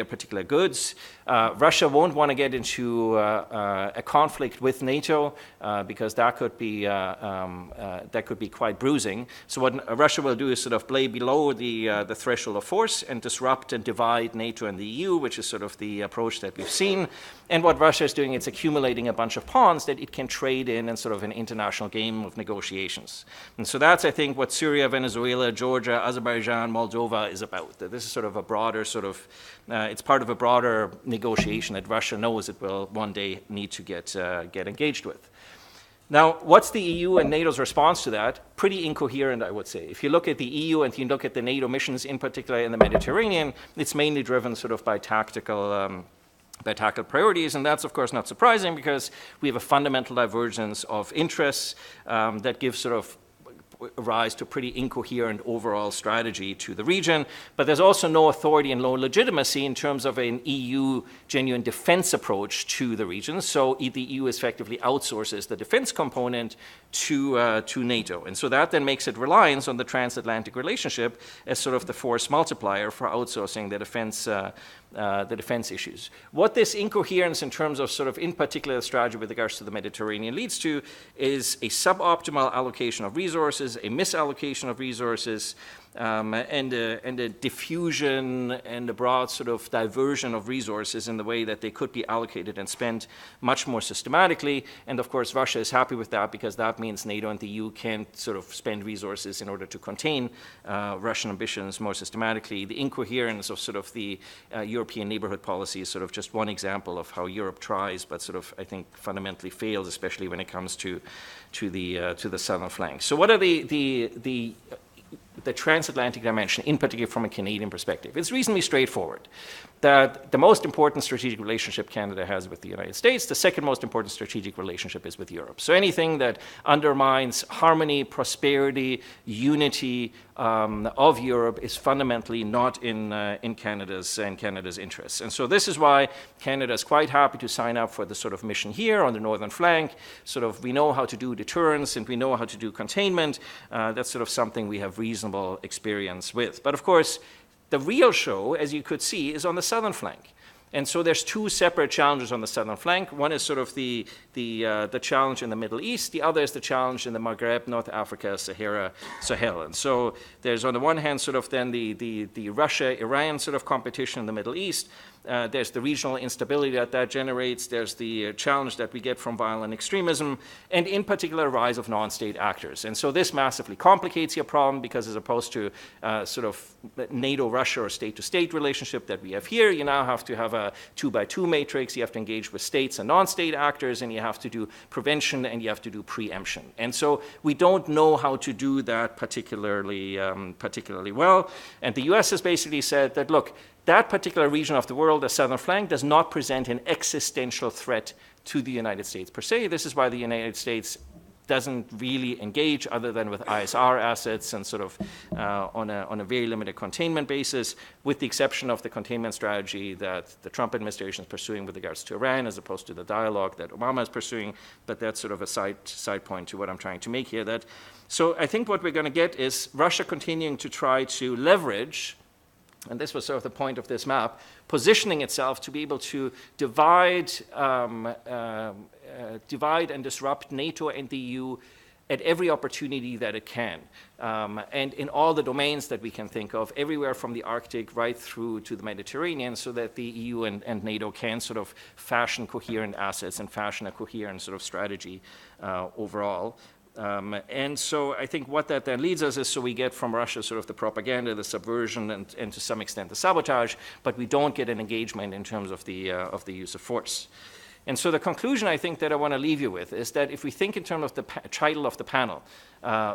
particular goods. Russia won't want to get into a conflict with NATO because that could be quite bruising. So what Russia will do is sort of play below the threshold of force and disrupt and divide NATO and the EU, which is sort of the approach that we've seen. And what Russia is doing, it's accumulating a bunch of pawns that it can trade in sort of an international game of negotiations. And so that's, I think, what Syria, Venezuela, Georgia, Azerbaijan, Moldova is about. This is sort of a broader sort of, it's part of a broader negotiation that Russia knows it will one day need to get engaged with. Now, what's the EU and NATO's response to that? Pretty incoherent, I would say. If you look at the EU and you look at the NATO missions, in particular in the Mediterranean, it's mainly driven sort of by tactical priorities, and that's of course not surprising because we have a fundamental divergence of interests that gives sort of rise to a pretty incoherent overall strategy to the region. But there's also no authority and no legitimacy in terms of an EU genuine defense approach to the region. So the EU effectively outsources the defense component to NATO. And so that then makes it reliance on the transatlantic relationship as sort of the force multiplier for outsourcing the defense issues. What this incoherence in terms of sort of in particular the strategy with regards to the Mediterranean leads to is a suboptimal allocation of resources, a misallocation of resources, and a diffusion and a broad sort of diversion of resources in the way that they could be allocated and spent much more systematically. And of course, Russia is happy with that because that means NATO and the EU can sort of spend resources in order to contain Russian ambitions more systematically. The incoherence of sort of the European neighborhood policy is sort of just one example of how Europe tries, but sort of, I think, fundamentally fails, especially when it comes to the southern flank. So what are the transatlantic dimension, in particular from a Canadian perspective? It's reasonably straightforward. That the most important strategic relationship Canada has with the United States, the second most important strategic relationship is with Europe. So anything that undermines harmony, prosperity, unity of Europe is fundamentally not in Canada's interests. And so this is why Canada is quite happy to sign up for the sort of mission here on the northern flank. Sort of we know how to do deterrence and we know how to do containment. That's sort of something we have reasonable experience with. But of course, the real show, as you could see, is on the southern flank. And so there's two separate challenges on the southern flank. One is sort of the challenge in the Middle East. The other is the challenge in the Maghreb, North Africa, Sahel. And so there's on the one hand sort of then the Russia-Iran sort of competition in the Middle East. There's the regional instability that generates. There's the challenge that we get from violent extremism, and in particular, rise of non-state actors. And so this massively complicates your problem because as opposed to sort of NATO-Russia or state-to-state relationship that we have here, you now have to have a 2x2 matrix. You have to engage with states and non-state actors, and you have to do prevention and you have to do preemption. And so we don't know how to do that particularly well. And the US has basically said that, look, that particular region of the world, the southern flank, does not present an existential threat to the United States per se. This is why the United States doesn't really engage other than with ISR assets and sort of on a very limited containment basis, with the exception of the containment strategy that the Trump administration is pursuing with regards to Iran, as opposed to the dialogue that Obama is pursuing. But that's sort of a side point to what I'm trying to make here. So I think what we're going to get is Russia continuing to try to leverage, and this was sort of the point of this map, positioning itself to be able to divide and disrupt NATO and the EU at every opportunity that it can, and in all the domains that we can think of, everywhere from the Arctic right through to the Mediterranean, so that the EU and NATO can sort of fashion coherent assets and fashion a coherent sort of strategy overall. And so I think what that then leads us is, so we get from Russia sort of the propaganda, the subversion, and to some extent the sabotage, but we don't get an engagement in terms of the use of force. And so the conclusion I think that I want to leave you with is that if we think in terms of the title of the panel,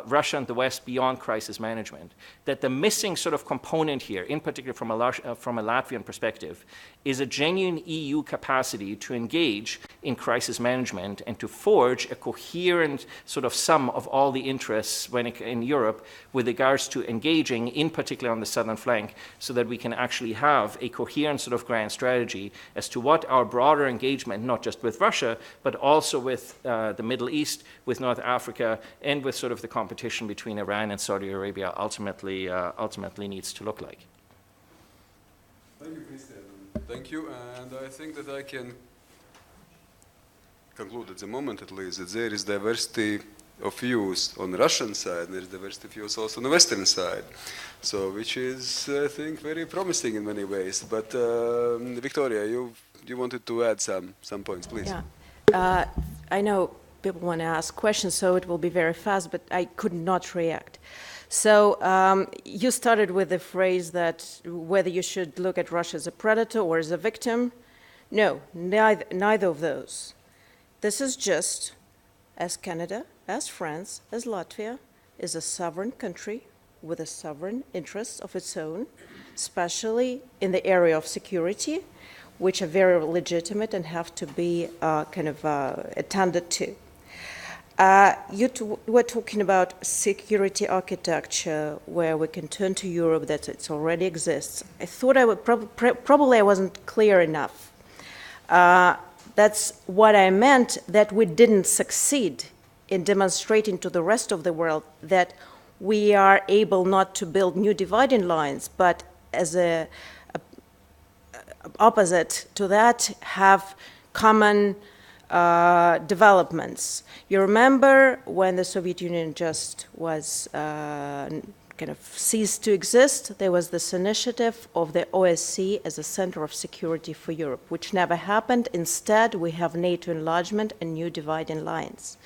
Russia and the West Beyond Crisis Management, that the missing sort of component here, in particular from a Latvian perspective, is a genuine EU capacity to engage in crisis management and to forge a coherent sort of sum of all the interests in Europe with regards to engaging, in particular on the southern flank, so that we can actually have a coherent sort of grand strategy as to what our broader engagement, not just with Russia, but also with the Middle East, with North Africa, and with sort of the competition between Iran and Saudi Arabia ultimately needs to look like. Thank you, Christian. Thank you, and I think that I can conclude at the moment at least that there is diversity of views on the Russian side, and there is diversity of views also on the Western side, so which is, I think, very promising in many ways. But Victoria, you wanted to add some points, please. Yeah, I know people want to ask questions, so it will be very fast, but I could not react. So you started with the phrase that whether you should look at Russia as a predator or as a victim. No, neither of those. This is just, as Canada, as France, as Latvia, is a sovereign country with a sovereign interest of its own, especially in the area of security, which are very legitimate and have to be attended to. We're talking about security architecture where we can turn to Europe, that it already exists. I thought I would probably I wasn't clear enough. That's what I meant, that we didn't succeed in demonstrating to the rest of the world that we are able not to build new dividing lines, but as a opposite to that, have common developments. You remember when the Soviet Union just was kind of ceased to exist, there was this initiative of the OSCE as a center of security for Europe, which never happened. Instead, we have NATO enlargement and new dividing lines.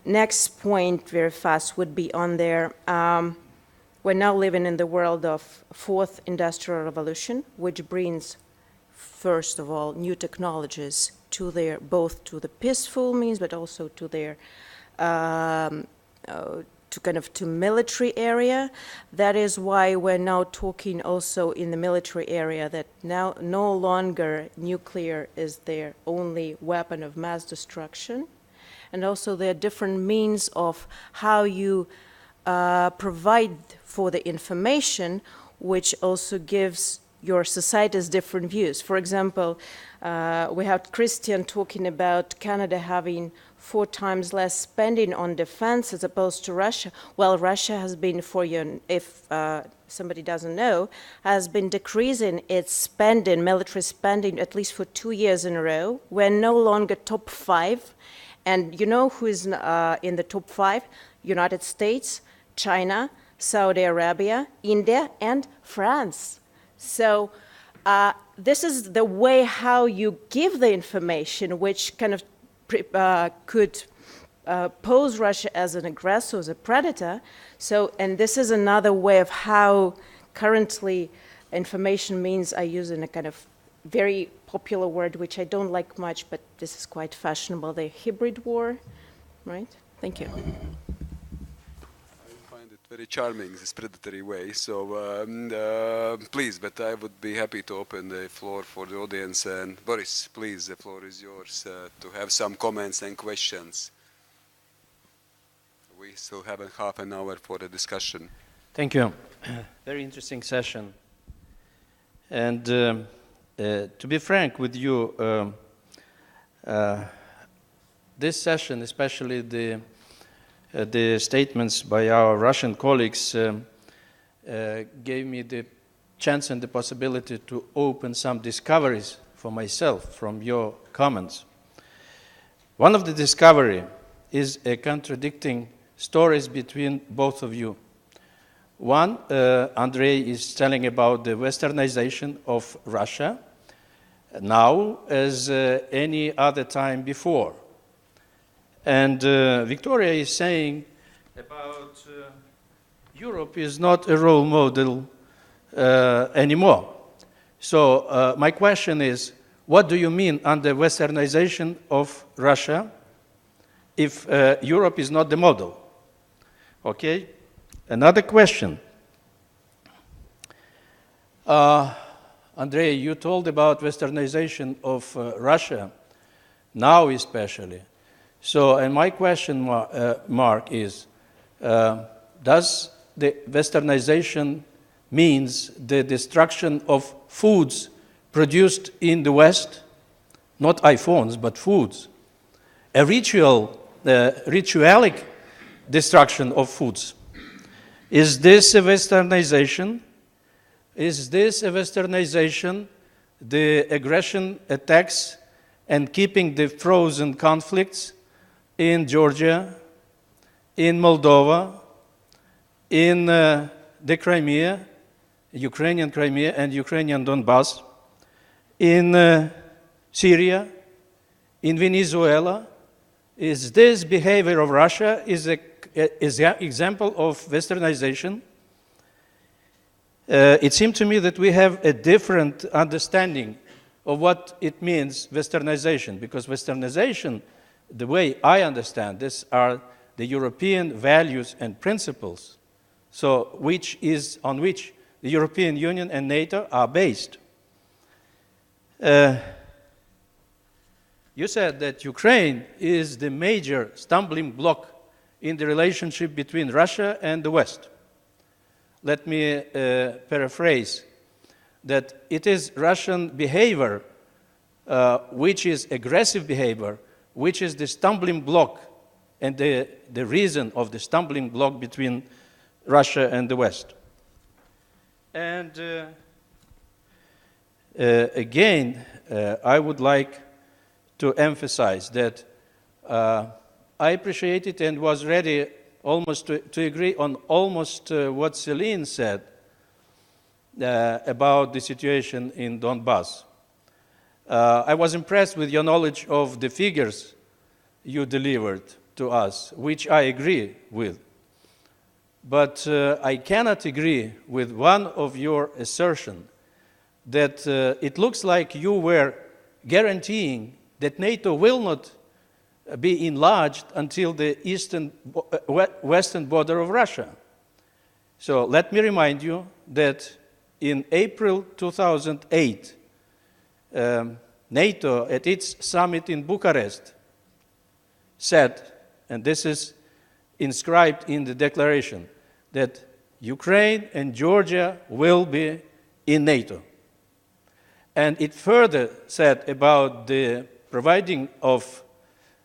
Next point, very fast, would be on there. We're now living in the world of fourth industrial revolution, which brings, first of all, new technologies to their, both to the peaceful means, but also to their, to military area. That is why we're now talking also in the military area that now no longer nuclear is their only weapon of mass destruction. And also there are different means of how you provide for the information, which also gives your society's different views. For example, we have Christian talking about Canada having 4 times less spending on defense as opposed to Russia. Well, Russia has been, if somebody doesn't know, has been decreasing its spending, military spending, at least for 2 years in a row. We're no longer top 5. And you know who is in the top 5? United States, China, Saudi Arabia, India, and France. So this is the way how you give the information, which kind of could pose Russia as an aggressor, as a predator. So, and this is another way of how currently information means I use in a kind of very popular word, which I don't like much, but this is quite fashionable, the hybrid war, right? Thank you. Very charming, this predatory way. So please, but I would be happy to open the floor for the audience. And Boris, please, the floor is yours to have some comments and questions. We still have half an hour for the discussion. Thank you. Very interesting session. And to be frank with you, this session, especially the statements by our Russian colleagues gave me the chance and the possibility to open some discoveries for myself from your comments. One of the discovery is a contradicting stories between both of you. One, Andrei is telling about the westernization of Russia now as any other time before. And Victoria is saying about Europe is not a role model anymore. So my question is, what do you mean under westernization of Russia if Europe is not the model? Okay, another question. Andrei, you told about westernization of Russia, now especially. So, and my question mark is, does the westernization means the destruction of foods produced in the West, not iPhones, but foods, a ritualic destruction of foods? Is this a westernization? Is this a westernization, the aggression attacks and keeping the frozen conflicts in Georgia, in Moldova, in the Crimea, Ukrainian Crimea and Ukrainian Donbass, in Syria, in Venezuela? Is this behavior of Russia is an example of westernization? It seemed to me that we have a different understanding of what it means, westernization, because westernization, the way I understand this, are the European values and principles, so on which the European Union and NATO are based. You said that Ukraine is the major stumbling block in the relationship between Russia and the West. Let me paraphrase that it is Russian behavior, which is aggressive behavior, which is the stumbling block and the reason of the stumbling block between Russia and the West. And again, I would like to emphasize that I appreciate it and was ready almost to agree on almost what Celine said about the situation in Donbass. I was impressed with your knowledge of the figures you delivered to us, which I agree with. But I cannot agree with one of your assertions that it looks like you were guaranteeing that NATO will not be enlarged until the western border of Russia. So let me remind you that in April 2008, NATO at its summit in Bucharest said, and this is inscribed in the declaration, that Ukraine and Georgia will be in NATO. And it further said about the providing of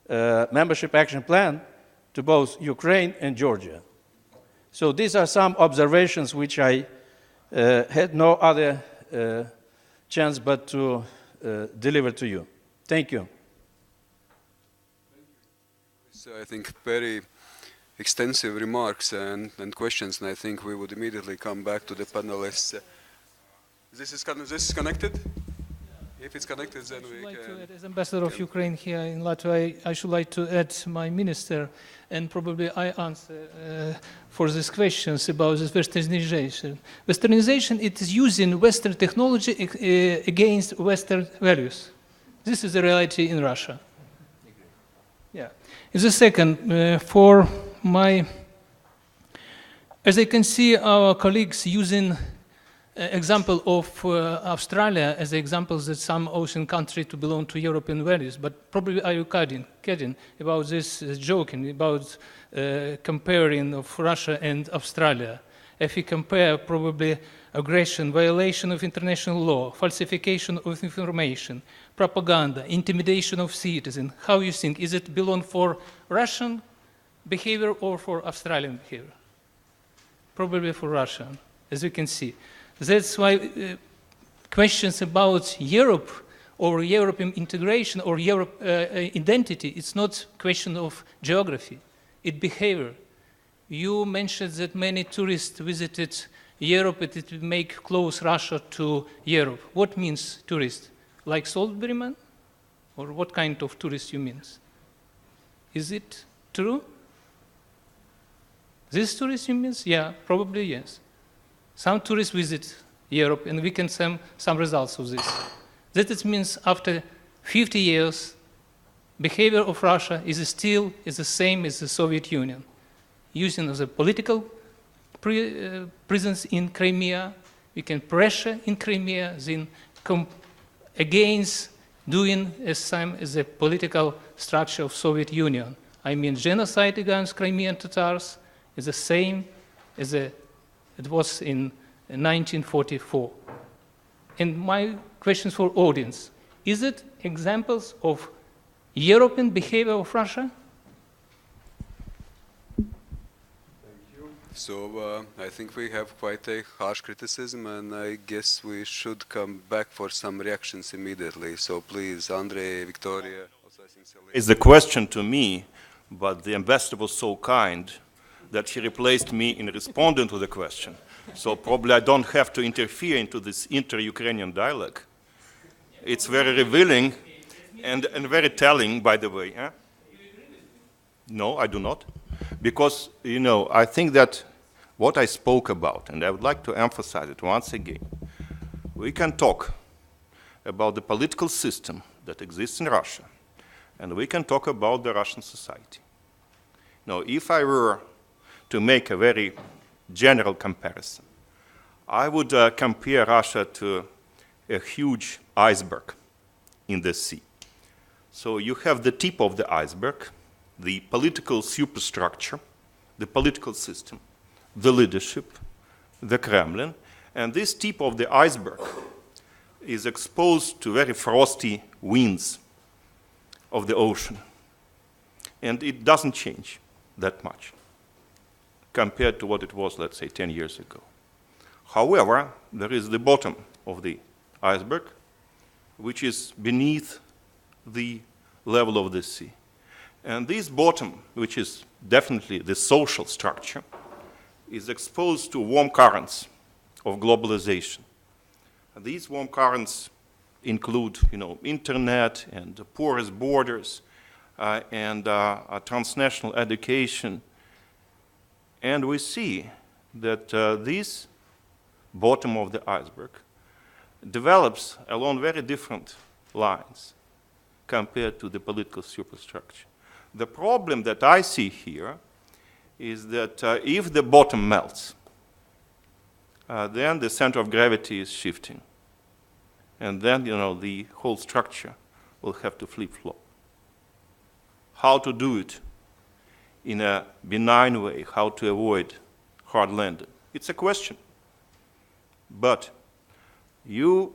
membership action plan to both Ukraine and Georgia. So these are some observations which I had no other chance but to deliver to you. Thank you. So I think very extensive remarks and questions, and I think we would immediately come back to the panelists. This is connected? If it's connected, then we can... As ambassador of Ukraine here in Latvia, I should like to add my minister, and probably I answer for these questions about this westernization. Westernization, it is using Western technology against Western values. This is the reality in Russia. Yeah. The second, for my... As I can see, our colleagues using example of Australia as examples that some ocean country to belong to European values, but probably are you kidding about this, joking about comparing of Russia and Australia? If we compare probably aggression, violation of international law, falsification of information, propaganda, intimidation of citizens, how you think, is it belong for Russian behavior or for Australian behavior? Probably for Russian, as you can see. That's why questions about Europe or European integration or Europe identity, it's not question of geography, it's behavior. You mentioned that many tourists visited Europe, it will make close Russia to Europe. What means tourist? Like Salisbury man? Or what kind of tourist you mean? Is it true? This tourist you mean? Yeah, probably yes. Some tourists visit Europe, and we can see some results of this. That it means after 50 years, behavior of Russia is still the same as the Soviet Union, using the political presence in Crimea. We can pressure in Crimea, then against doing the same as the political structure of Soviet Union. I mean, genocide against Crimean Tatars is the same as it was in 1944. And my question for audience, is it examples of European behavior of Russia? Thank you. So I think we have quite a harsh criticism, and I guess we should come back for some reactions immediately. So please, Andrei, Victoria. It's a question to me, but the ambassador was so kind that he replaced me in responding to the question. So probably I don't have to interfere into this inter-Ukrainian dialogue. It's very revealing and very telling, by the way. Huh? No, I do not. Because, you know, I think that what I spoke about, and I would like to emphasize it once again, we can talk about the political system that exists in Russia, and we can talk about the Russian society. Now, if I were to make a very general comparison, I would compare Russia to a huge iceberg in the sea. So you have the tip of the iceberg, the political superstructure, the political system, the leadership, the Kremlin, and this tip of the iceberg is exposed to very frosty winds of the ocean. And it doesn't change that much compared to what it was, let's say, 10 years ago. However, there is the bottom of the iceberg, which is beneath the level of the sea. And this bottom, which is definitely the social structure, is exposed to warm currents of globalization. And these warm currents include, internet and porous borders and transnational education. And we see that this bottom of the iceberg develops along very different lines compared to the political superstructure. The problem that I see here is that if the bottom melts, then the center of gravity is shifting. And then, the whole structure will have to flip-flop. How to do it in a benign way, how to avoid hard landing? It's a question. But you,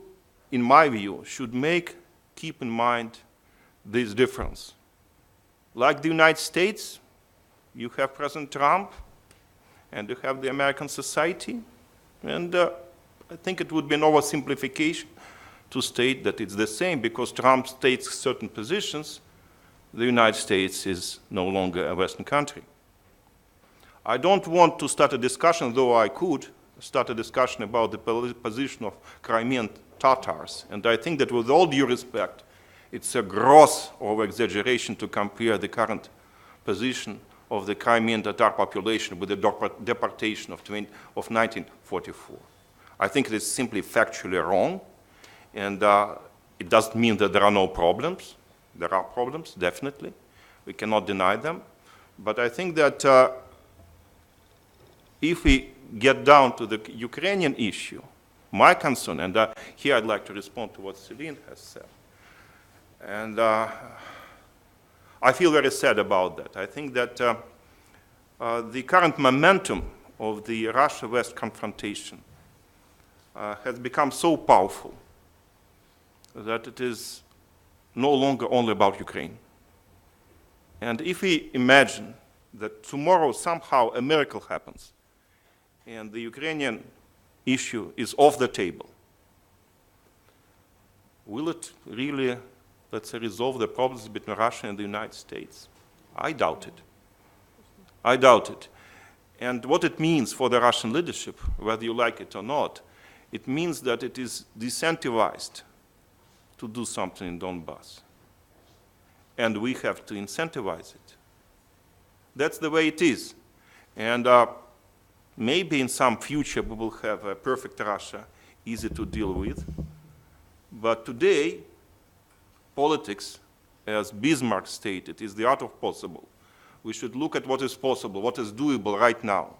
in my view, should keep in mind this difference. Like the United States, you have President Trump, and you have the American society, and I think it would be an oversimplification to state that it's the same, because Trump takes certain positions, the United States is no longer a Western country. I don't want to start a discussion, though I could start a discussion about the position of Crimean Tatars, and I think that with all due respect, it's a gross over-exaggeration to compare the current position of the Crimean Tatar population with the deportation of 1944. I think it is simply factually wrong, and it doesn't mean that there are no problems. There are problems, definitely. We cannot deny them. But I think that if we get down to the Ukrainian issue, my concern, and here I'd like to respond to what Celine has said, and I feel very sad about that. I think that the current momentum of the Russia-West confrontation has become so powerful that it is no longer only about Ukraine. And if we imagine that tomorrow somehow a miracle happens and the Ukrainian issue is off the table, will it really, let's say, resolve the problems between Russia and the United States? I doubt it. I doubt it. And what it means for the Russian leadership, whether you like it or not, it means that it is disincentivized to do something in Donbass. And we have to incentivize it. That's the way it is. And maybe in some future we will have a perfect Russia, easy to deal with. But today, politics, as Bismarck stated, is the art of possible. We should look at what is possible, what is doable right now.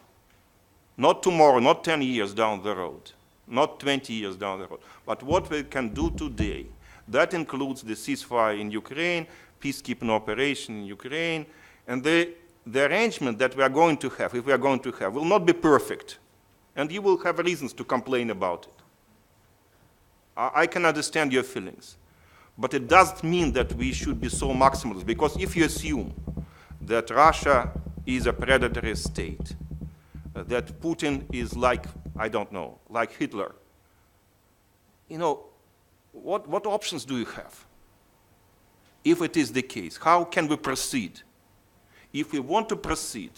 Not tomorrow, not 10 years down the road, not 20 years down the road, but what we can do today. That includes the ceasefire in Ukraine, peacekeeping operation in Ukraine, and the arrangement that we are going to have, if we are going to have, will not be perfect. And you will have reasons to complain about it. I can understand your feelings. But it doesn't mean that we should be so maximalist, because if you assume that Russia is a predatory state, that Putin is like, I don't know, like Hitler, what options do you have? If it is the case, how can we proceed? If we want to proceed,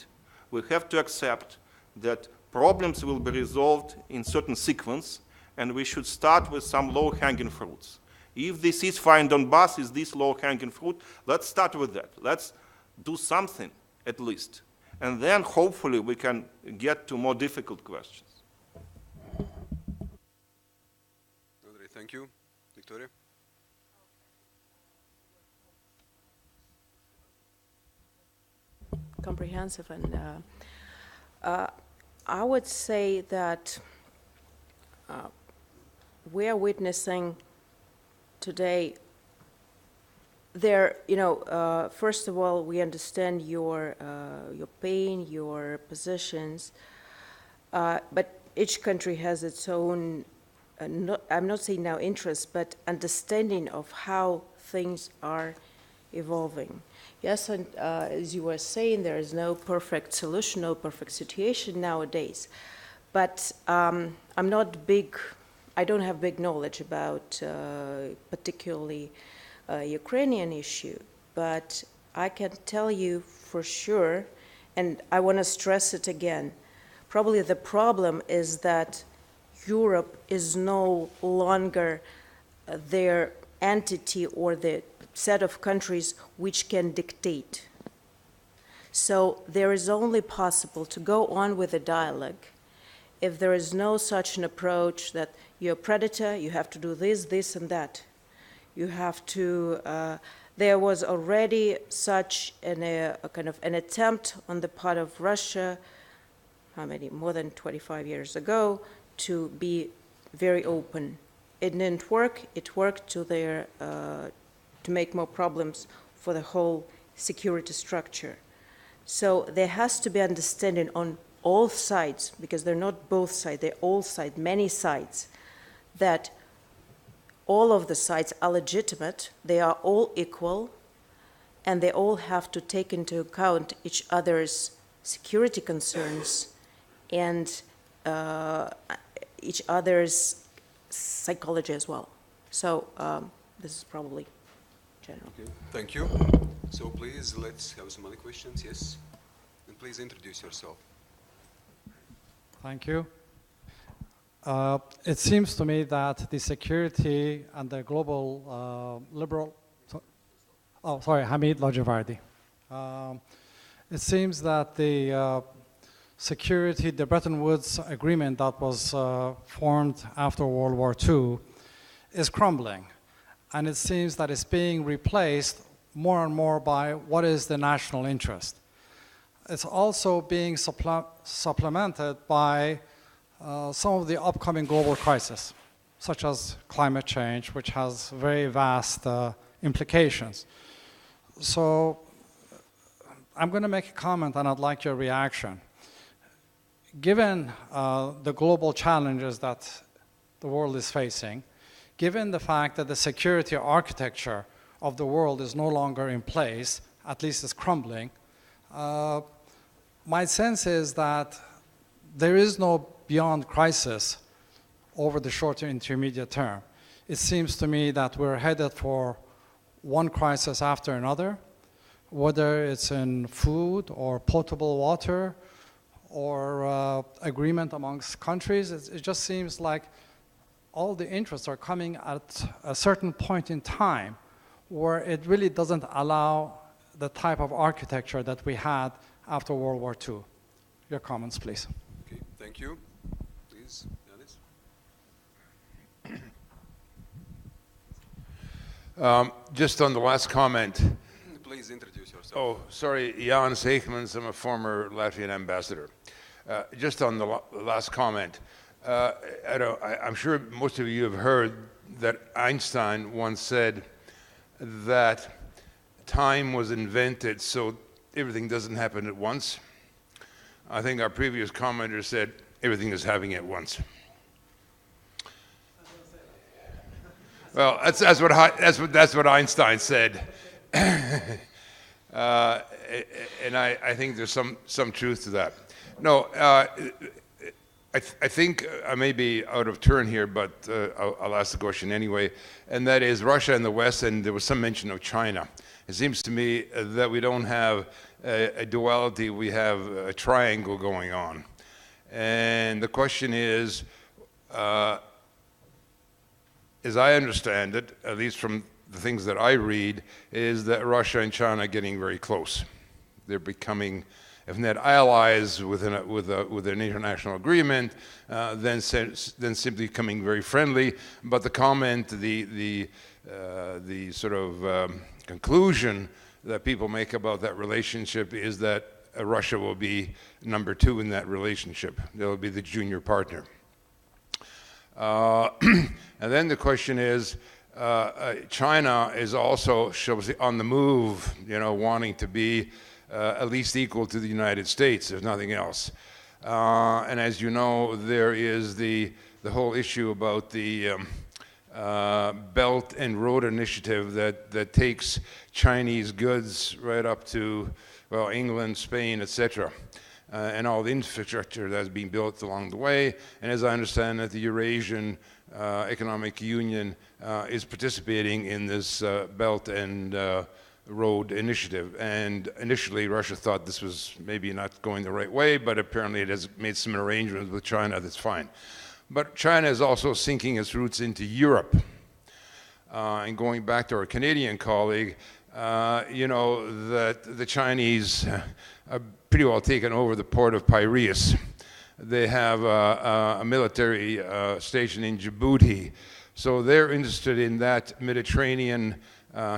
we have to accept that problems will be resolved in certain sequence, and we should start with some low-hanging fruits. If the ceasefire in Donbass is this low-hanging fruit, let's start with that. Let's do something, at least. And then, hopefully, we can get to more difficult questions. Andrei, thank you. Victoria? Comprehensive, and I would say that we are witnessing today there, you know, first of all, we understand your pain, your positions, but each country has its own, I'm not saying now interest, but understanding of how things are evolving. Yes, and as you were saying, there is no perfect solution, no perfect situation nowadays. But I'm not big, I don't have big knowledge about particularly Ukrainian issue, but I can tell you for sure, and I want to stress it again, probably the problem is that Europe is no longer their entity or the set of countries which can dictate. So there is only possible to go on with a dialogue if there is no such an approach that you're a predator, you have to do this, this, and that. You have to, there was already such a kind of an attempt on the part of Russia, how many, more than 25 years ago, to be very open. It didn't work. It worked to their, to make more problems for the whole security structure. So there has to be understanding on all sides, because they're not both sides, they're all sides, many sides, that all of the sides are legitimate, they are all equal, and they all have to take into account each other's security concerns and each other's psychology as well. So this is probably general. Okay, thank you. So please, let's have some other questions. Yes, and please introduce yourself. Thank you. It seems to me that the security and the global liberal, Hamid Lajavardi. It seems that the security, the Bretton Woods agreement that was formed after World War II is crumbling. And it seems that it's being replaced more and more by what is the national interest. It's also being supplemented by some of the upcoming global crises, such as climate change, which has very vast implications. So I'm going to make a comment, and I'd like your reaction. Given the global challenges that the world is facing, given the fact that the security architecture of the world is no longer in place, at least it's crumbling, my sense is that there is no beyond crisis over the short to intermediate term. It seems to me that we're headed for one crisis after another, whether it's in food or potable water or agreement amongst countries. It just seems like all the interests are coming at a certain point in time where it really doesn't allow the type of architecture that we had after World War II. Your comments, please. Okay, thank you. Please, Yanis. Just on the last comment. Please introduce yourself. Oh, sorry, Jan Seekmans, I'm a former Latvian ambassador. Just on the last comment, I'm sure most of you have heard that Einstein once said that time was invented so everything doesn't happen at once. I think our previous commenter said everything is happening at once. Well, that's what Einstein said, and I think there's some truth to that. No, I think I may be out of turn here, but I'll ask the question anyway, and that is Russia and the West, and there was some mention of China. It seems to me that we don't have a duality, we have a triangle going on. And the question is, as I understand it, at least from the things that I read, is that Russia and China are getting very close. They're becoming, if not allies with an international agreement, then simply becoming very friendly. But the comment, the sort of conclusion that people make about that relationship is that Russia will be number two in that relationship. They'll be the junior partner. And then the question is, China is also, shall we say, on the move, wanting to be at least equal to the United States, if nothing else. And as you know, there is the whole issue about the Belt and Road Initiative that takes Chinese goods right up to, well, England, Spain, etc., and all the infrastructure that's being built along the way. And as I understand it, the Eurasian Economic Union is participating in this Belt and Road Initiative. And initially, Russia thought this was maybe not going the right way, but apparently it has made some arrangements with China that's fine. But China is also sinking its roots into Europe. And going back to our Canadian colleague, that the Chinese are pretty well taken over the port of Piraeus. They have a military station in Djibouti. So they're interested in that Mediterranean,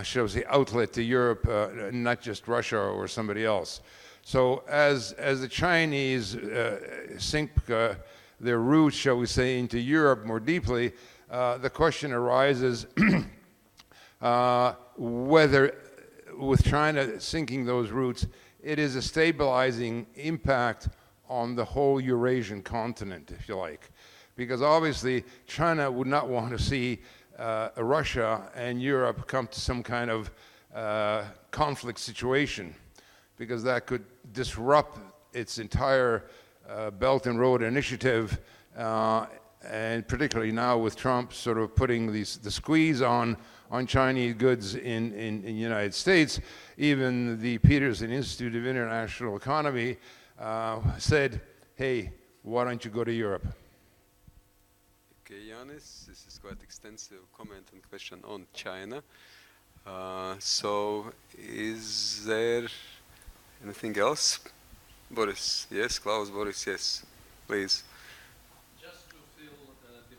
shall we say, outlet to Europe, not just Russia or somebody else. So as the Chinese sink their roots, shall we say, into Europe more deeply, the question arises whether, with China sinking those roots, it is a stabilizing impact on the whole Eurasian continent, if you like. Because obviously, China would not want to see Russia and Europe come to some kind of conflict situation, because that could disrupt its entire Belt and Road Initiative, and particularly now with Trump sort of putting the squeeze on Chinese goods in the United States. Even the Peterson Institute of International Economy said, hey, why don't you go to Europe? Okay, Yanis, this is quite extensive comment and question on China. So is there anything else? Boris, yes, Klaus, Boris, yes, please. Just to fill the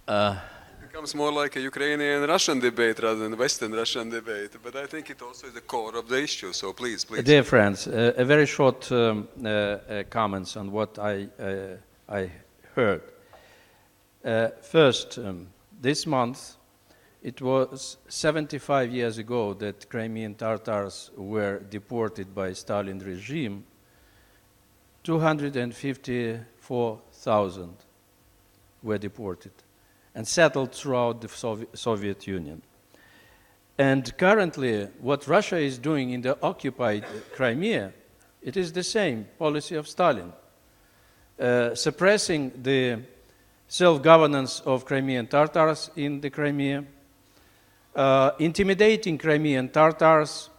pause. It becomes more like a Ukrainian-Russian debate rather than a Western-Russian debate, but I think it also is the core of the issue, so please. Dear friends, a very short comments on what I heard. First, this month, it was 75 years ago that Crimean Tatars were deported by Stalin regime. 254,000 were deported and settled throughout the Soviet Union. And currently, what Russia is doing in the occupied Crimea, it is the same policy of Stalin, suppressing the self-governance of Crimean Tatars in the Crimea, intimidating Crimean Tatars,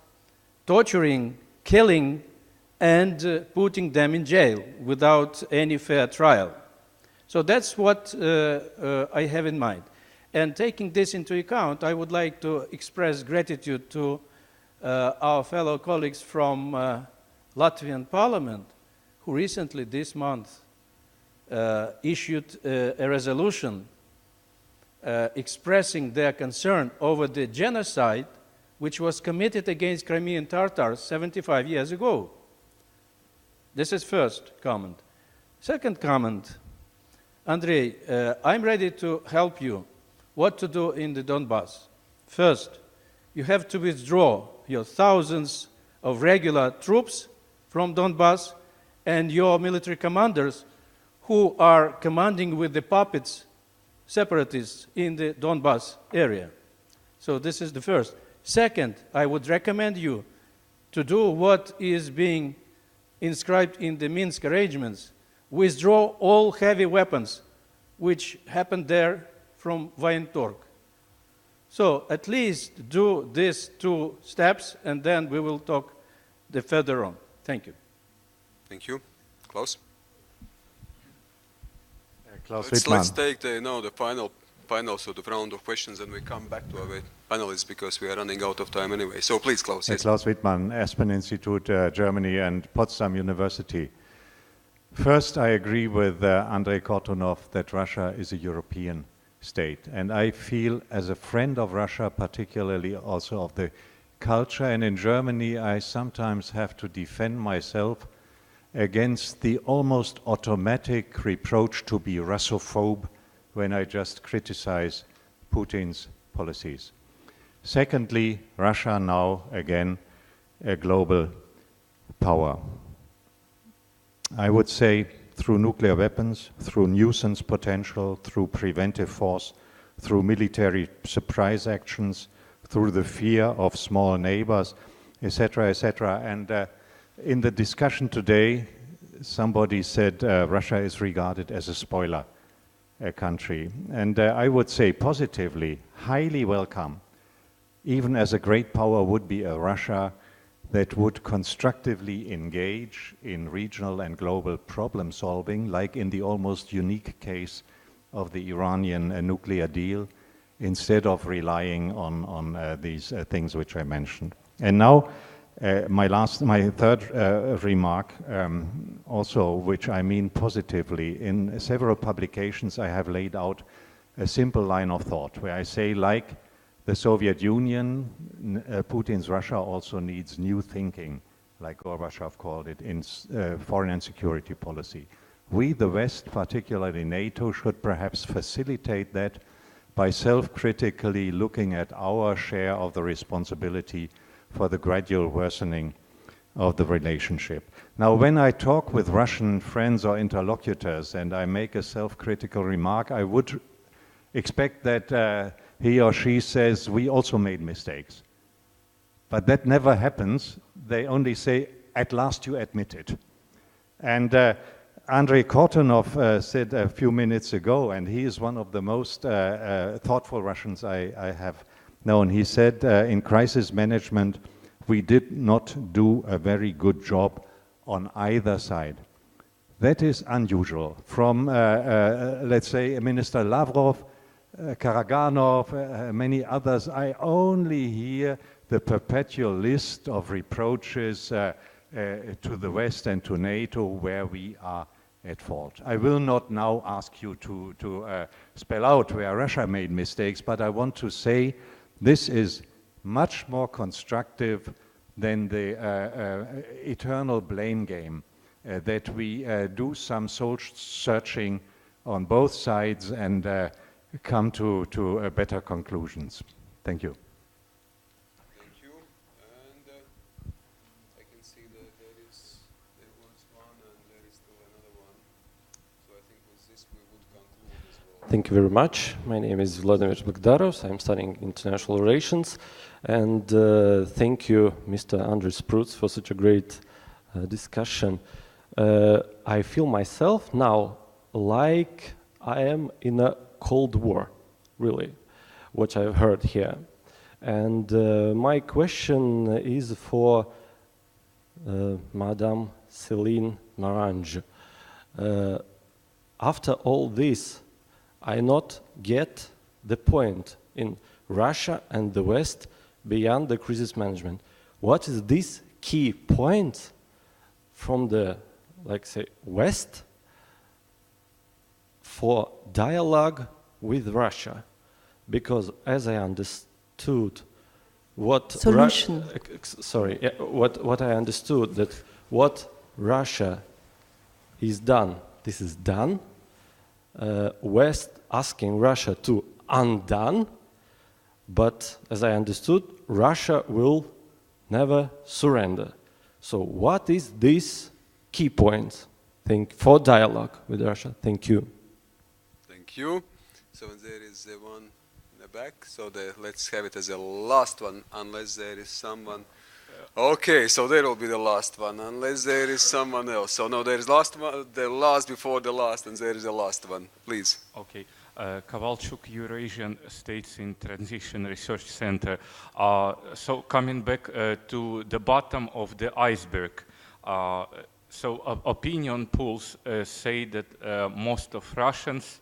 torturing, killing, and putting them in jail without any fair trial. So that's what I have in mind. And taking this into account, I would like to express gratitude to our fellow colleagues from Latvian Parliament, who recently this month issued a resolution expressing their concern over the genocide which was committed against Crimean Tatars 75 years ago. This is first comment. Second comment, Andrei, I'm ready to help you what to do in the Donbass. First, you have to withdraw your thousands of regular troops from Donbass and your military commanders who are commanding with the puppets separatists in the Donbass area. So this is the first. Second, I would recommend you to do what is being inscribed in the Minsk arrangements. Withdraw all heavy weapons which happened there from Waintorg. So at least do these two steps, and then we will talk the further on. Thank you. Thank you. Klaus? Let's take the final sort of round of questions, and we come back to our panelists because we are running out of time anyway. So please, Klaus. Yes. Klaus Wittmann, Aspen Institute, Germany, and Potsdam University. First, I agree with Andrei Kortunov that Russia is a European state. And I feel, as a friend of Russia, particularly also of the culture, and in Germany, I sometimes have to defend myself against the almost automatic reproach to be Russophobe when I just criticize Putin's policies. Secondly, Russia now again a global power. I would say through nuclear weapons, through nuisance potential, through preventive force, through military surprise actions, through the fear of small neighbors, etc., etc. And in the discussion today, somebody said Russia is regarded as a spoiler country. And I would say positively, highly welcome, even as a great power would be a Russia that would constructively engage in regional and global problem solving, like in the almost unique case of the Iranian nuclear deal, instead of relying on these things which I mentioned. And now, my third remark, also which I mean positively. In several publications I have laid out a simple line of thought where I say, like the Soviet Union, Putin's Russia also needs new thinking, like Gorbachev called it, in foreign and security policy. We, the West, particularly NATO, should perhaps facilitate that by self-critically looking at our share of the responsibility for the gradual worsening of the relationship. Now, when I talk with Russian friends or interlocutors and I make a self-critical remark, I would expect that he or she says, we also made mistakes. But that never happens. They only say, at last you admit it. And Andrei Kortunov said a few minutes ago, and he is one of the most thoughtful Russians I have known. He said, in crisis management, we did not do a very good job on either side. That is unusual. From, let's say, Minister Lavrov, Karaganov, many others, I only hear the perpetual list of reproaches to the West and to NATO where we are at fault. I will not now ask you to spell out where Russia made mistakes, but I want to say this is much more constructive than the eternal blame game, that we do some soul searching on both sides and come to better conclusions. Thank you. Thank you. And I can see that there was one and there is still another one. So I think with this we would conclude as well. Thank you very much. My name is Vladimir Bagdaros. I'm studying international relations. And thank you, Mr. Andrei Spruts, for such a great discussion. I feel myself now like I am in a Cold War, really, what I've heard here. And my question is for Madame Céline Marange. After all this, I not get the point in Russia and the West beyond the crisis management. What is this key point from the, like say, West for dialogue with Russia? Because as I understood, what solution? What I understood that what Russia is done, this is done. West asking Russia to undone, but as I understood, Russia will never surrender. So what is this key point for dialogue with Russia? Thank you. Thank you. So there is one in the back. So let's have it as a last one, unless there is someone. Okay, so there will be the last one, unless there is someone else. So no, there is last one, the last before the last, and there is the last one. Please. Okay. Kovalchuk, Eurasian States in Transition Research Center. So coming back to the bottom of the iceberg. So opinion polls say that most of Russians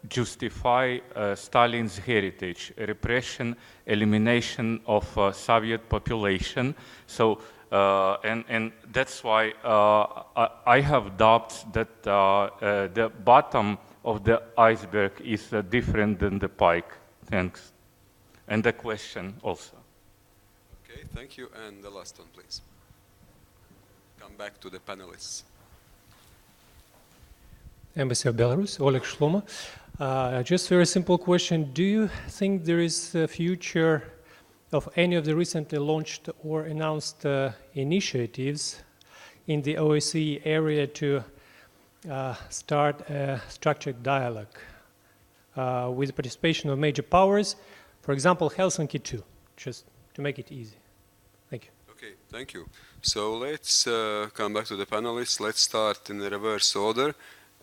justify Stalin's heritage, repression, elimination of Soviet population. So, and that's why I have doubts that the bottom of the iceberg is different than the pike. Thanks. And the question also. Okay, thank you. And the last one, please. Come back to the panelists. Embassy of Belarus, Oleg Shlomo. Just a very simple question. Do you think there is a future of any of the recently launched or announced initiatives in the OSCE area to start a structured dialogue with the participation of major powers, for example, Helsinki 2, just to make it easy? Thank you. Okay, thank you. So let's come back to the panelists. Let's start in the reverse order.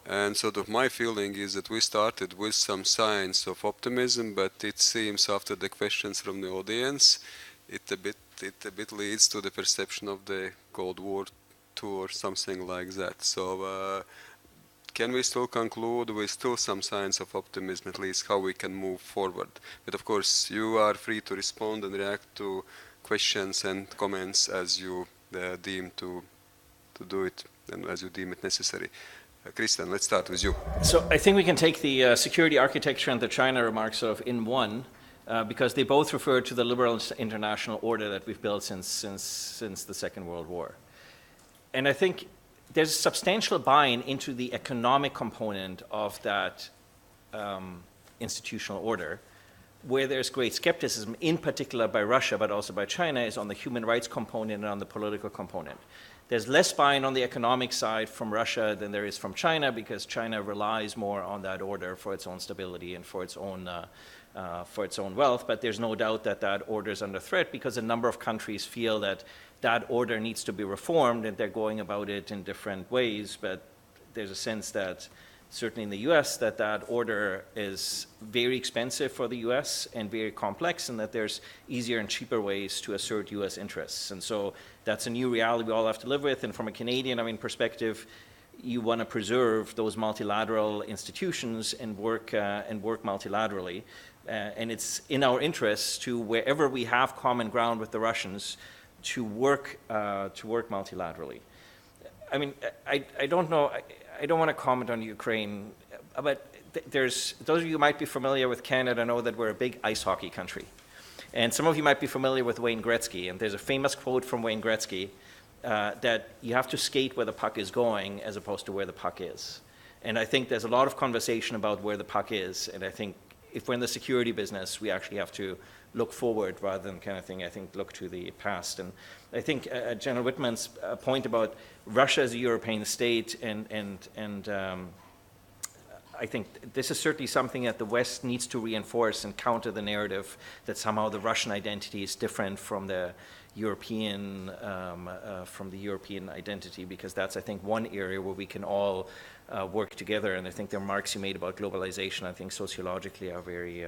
And sort of my feeling is that we started with some signs of optimism, but it seems after the questions from the audience, it a bit leads to the perception of the Cold War II or something like that. So can we still conclude with still some signs of optimism, at least how we can move forward? But of course, you are free to respond and react to questions and comments as you deem to do it and as you deem it necessary. Christian, let's start with you. So I think we can take the security architecture and the China remarks sort of in one, because they both refer to the liberal international order that we've built since the Second World War. And I think there's substantial buy-in into the economic component of that institutional order. Where there's great skepticism, in particular by Russia, but also by China, is on the human rights component and on the political component. There's less buy-in on the economic side from Russia than there is from China, because China relies more on that order for its own stability and for its own wealth. But there's no doubt that that order is under threat, because a number of countries feel that that order needs to be reformed, and they're going about it in different ways. But there's a sense that, certainly in the US, that order is very expensive for the US and very complex, and that there's easier and cheaper ways to assert US interests. And so that's a new reality we all have to live with. And from a Canadian perspective, you want to preserve those multilateral institutions and work multilaterally. And it's in our interests to, wherever we have common ground with the Russians, to work multilaterally. I mean, I don't know. I don't want to comment on Ukraine, but those of you who might be familiar with Canada know that we're a big ice hockey country. And some of you might be familiar with Wayne Gretzky, and there's a famous quote from Wayne Gretzky that you have to skate where the puck is going as opposed to where the puck is. And I think there's a lot of conversation about where the puck is, and I think if we're in the security business, we actually have to look forward rather than look to the past. And I think General Whitman's point about Russia as a European state, and I think this is certainly something that the West needs to reinforce and counter the narrative that somehow the Russian identity is different from the European identity, because that's, I think, one area where we can all work together. And I think the remarks you made about globalization, I think sociologically are very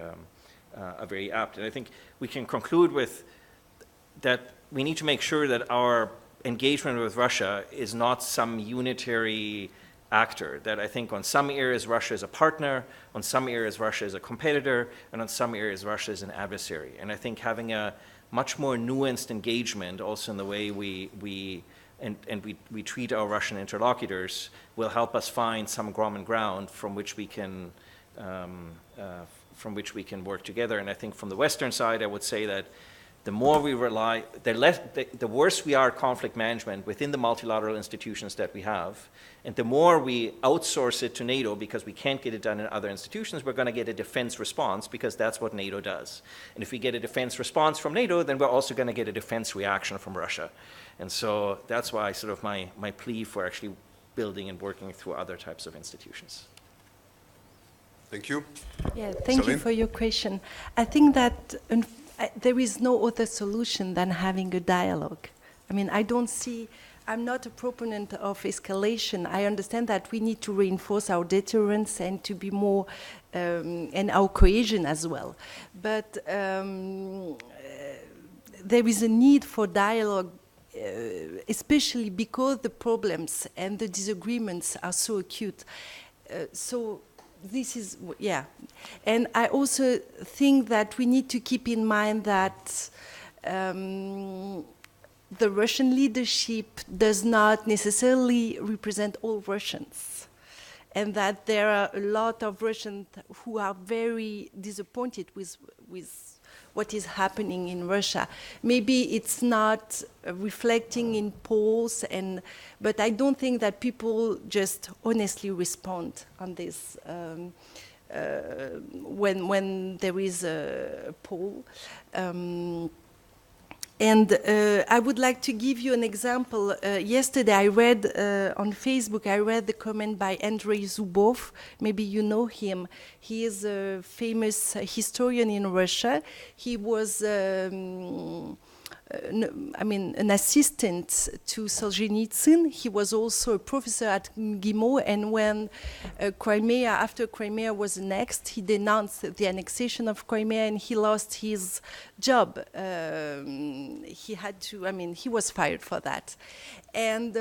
apt. And I think we can conclude with that we need to make sure that our engagement with Russia is not some unitary actor, that I think on some areas Russia is a partner, on some areas Russia is a competitor, and on some areas Russia is an adversary. And I think having a much more nuanced engagement also in the way we treat our Russian interlocutors will help us find some common ground from which we can work together. And I think from the Western side, I would say that the more we rely, the worse we are at conflict management within the multilateral institutions that we have, and the more we outsource it to NATO because we can't get it done in other institutions, we're going to get a defense response, because that's what NATO does. And if we get a defense response from NATO, then we're also going to get a defense reaction from Russia. And so that's why sort of my plea for actually building and working through other types of institutions. Thank you. Yeah, thank you for your question. I think that there is no other solution than having a dialogue. I mean, I'm not a proponent of escalation. I understand that we need to reinforce our deterrence and to be more, and our cohesion as well. But there is a need for dialogue, especially because the problems and the disagreements are so acute. So this is, yeah. And I also think that we need to keep in mind that the Russian leadership does not necessarily represent all Russians, and that there are a lot of Russians who are very disappointed with what is happening in Russia. Maybe it's not reflecting in polls, but I don't think that people just honestly respond on this. when there is a poll. And I would like to give you an example. Yesterday I read on Facebook, I read the comment by Andrei Zubov. Maybe you know him. He is a famous historian in Russia. He was an assistant to Solzhenitsyn. He was also a professor at MGIMO, and when after Crimea was annexed, he denounced the annexation of Crimea and he lost his job. He was fired for that. And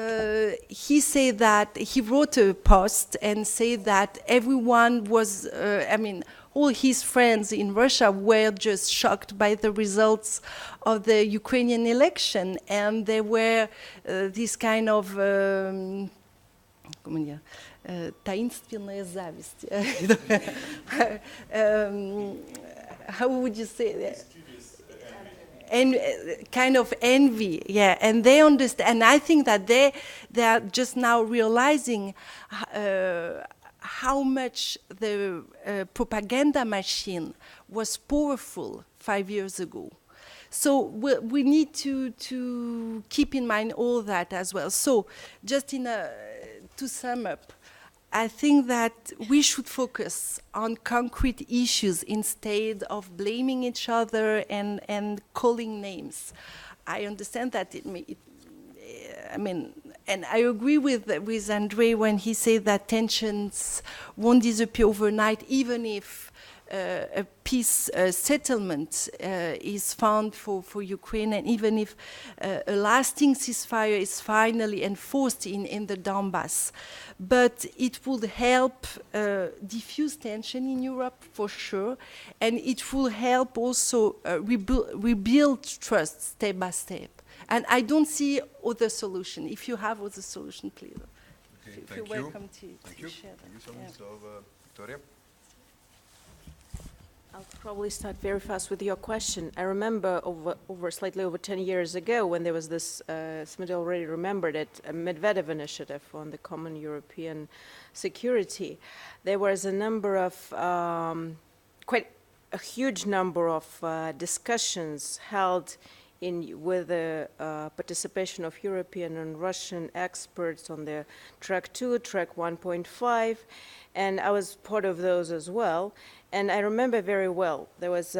he said that, he wrote a post and said that everyone was, all his friends in Russia were just shocked by the results of the Ukrainian election, and there were this kind of таинственная зависть. How would you say that? And kind of envy, yeah, and they understand. And I think that they are just now realizing how much the propaganda machine was powerful 5 years ago. So we need to keep in mind all that as well. So just to sum up, I think that we should focus on concrete issues instead of blaming each other and calling names. I understand that and I agree with Andrei when he said that tensions won't disappear overnight, even if a peace settlement is found for Ukraine, and even if a lasting ceasefire is finally enforced in the Donbass. But it would help diffuse tension in Europe for sure, and it will help also rebuild trust step by step. And I don't see other solution. If you have other solution, please. Okay, feel welcome to share them. Thank you so much. So, Victoria? I'll probably start very fast with your question. I remember slightly over 10 years ago when there was this, somebody already remembered it, a Medvedev initiative on the common European security. There was a number of, quite a huge number of discussions held with the participation of European and Russian experts on the track 2, track 1.5, and I was part of those as well. And I remember very well, there was,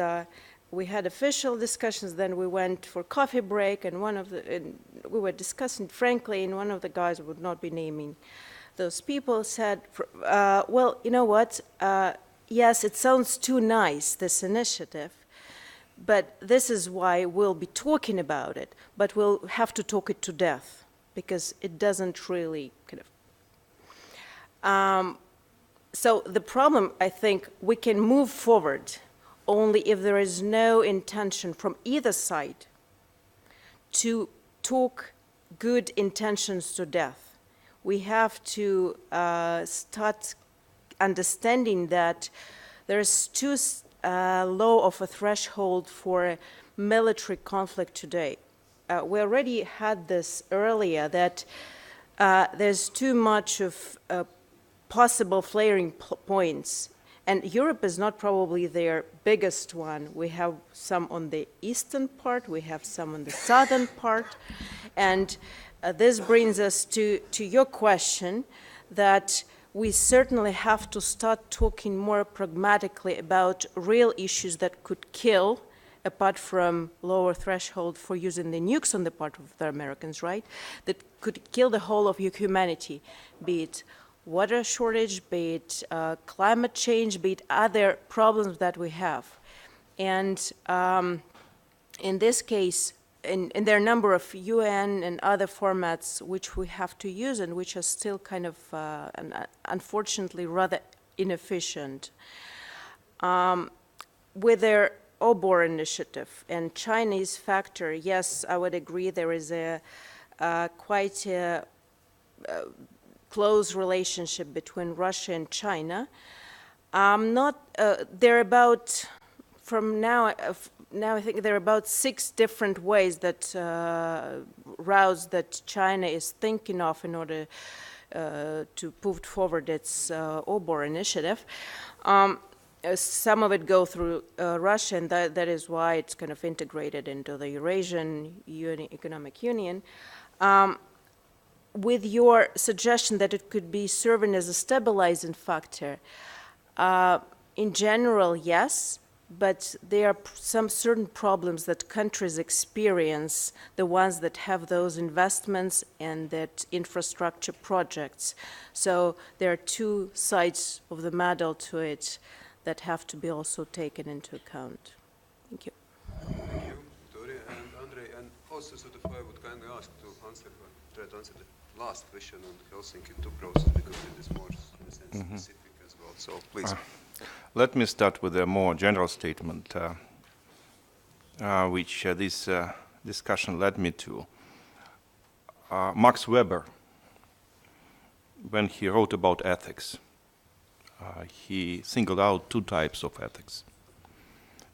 we had official discussions, then we went for coffee break, and we were discussing frankly, and one of the guys, would not be naming those people, said, well, you know what, yes, it sounds too nice, this initiative, but this is why we'll be talking about it, but we'll have to talk it to death, because it doesn't really kind of... So the problem, I think, we can move forward only if there is no intention from either side to talk good intentions to death. We have to start understanding that there is too low of a threshold for military conflict today. We already had this earlier, that there's too much of possible flaring points, and Europe is not probably their biggest one. We have some on the eastern part, we have some on the southern part, and this brings us to your question that we certainly have to start talking more pragmatically about real issues that could kill, apart from lower threshold for using the nukes on the part of the Americans, right? That could kill the whole of humanity, be it water shortage, be it climate change, be it other problems that we have. And in this case, and there are a number of UN and other formats which we have to use and which are still kind of, unfortunately, rather inefficient. With their OBOR initiative and Chinese factor, yes, I would agree there is a quite a close relationship between Russia and China. They're about, from now I think there are about 6 different ways that routes that China is thinking of in order put forward its OBOR initiative. Some of it go through Russia, and that is why it's kind of integrated into the Eurasian Economic Union. With your suggestion that it could be serving as a stabilizing factor, in general, yes, but there are some certain problems that countries experience, the ones that have those investments and that infrastructure projects. So there are two sides of the medal to it that have to be also taken into account. Thank you. Thank you, Victoria and Andrei. And also, sort of, I would kindly ask to try to answer the last question on Helsinki 2 process, because it is more, in a sense, specific as well. So, please. Let me start with a more general statement, which this discussion led me to. Max Weber, when he wrote about ethics, he singled out two types of ethics: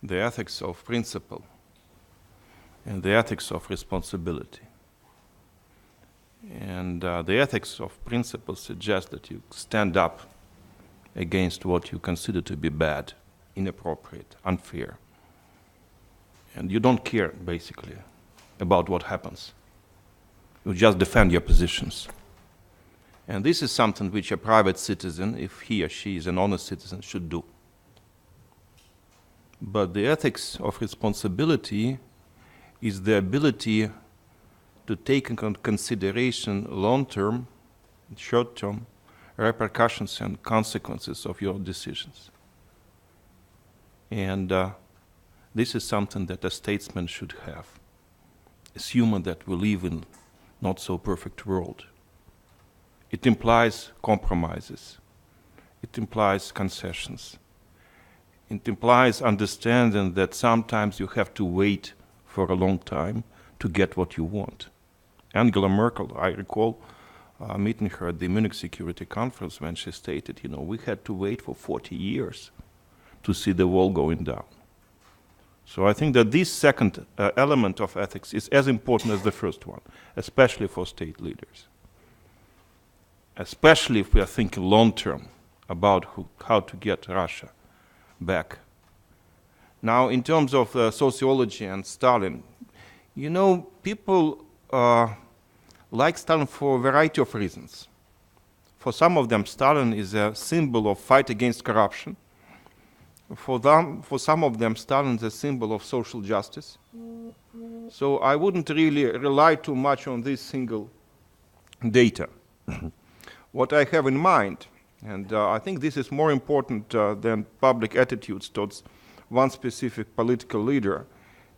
the ethics of principle and the ethics of responsibility. And the ethics of principle suggests that you stand up against what you consider to be bad, inappropriate, unfair. And you don't care, basically, about what happens. You just defend your positions. And this is something which a private citizen, if he or she is an honest citizen, should do. But the ethics of responsibility is the ability to take into consideration long-term, short-term repercussions and consequences of your decisions. And this is something that a statesman should have, assuming that we live in not so perfect world. It implies compromises. It implies concessions. It implies understanding that sometimes you have to wait for a long time to get what you want. Angela Merkel, I recall meeting her at the Munich Security Conference when she stated, we had to wait for 40 years to see the wall going down. So I think that this second element of ethics is as important as the first one, especially for state leaders. Especially if we are thinking long-term about how to get Russia back. Now, in terms of sociology and Stalin, people like Stalin for a variety of reasons. For some of them, Stalin is a symbol of fight against corruption. For some of them, Stalin is a symbol of social justice. So I wouldn't really rely too much on this single data. What I have in mind, and I think this is more important than public attitudes towards one specific political leader,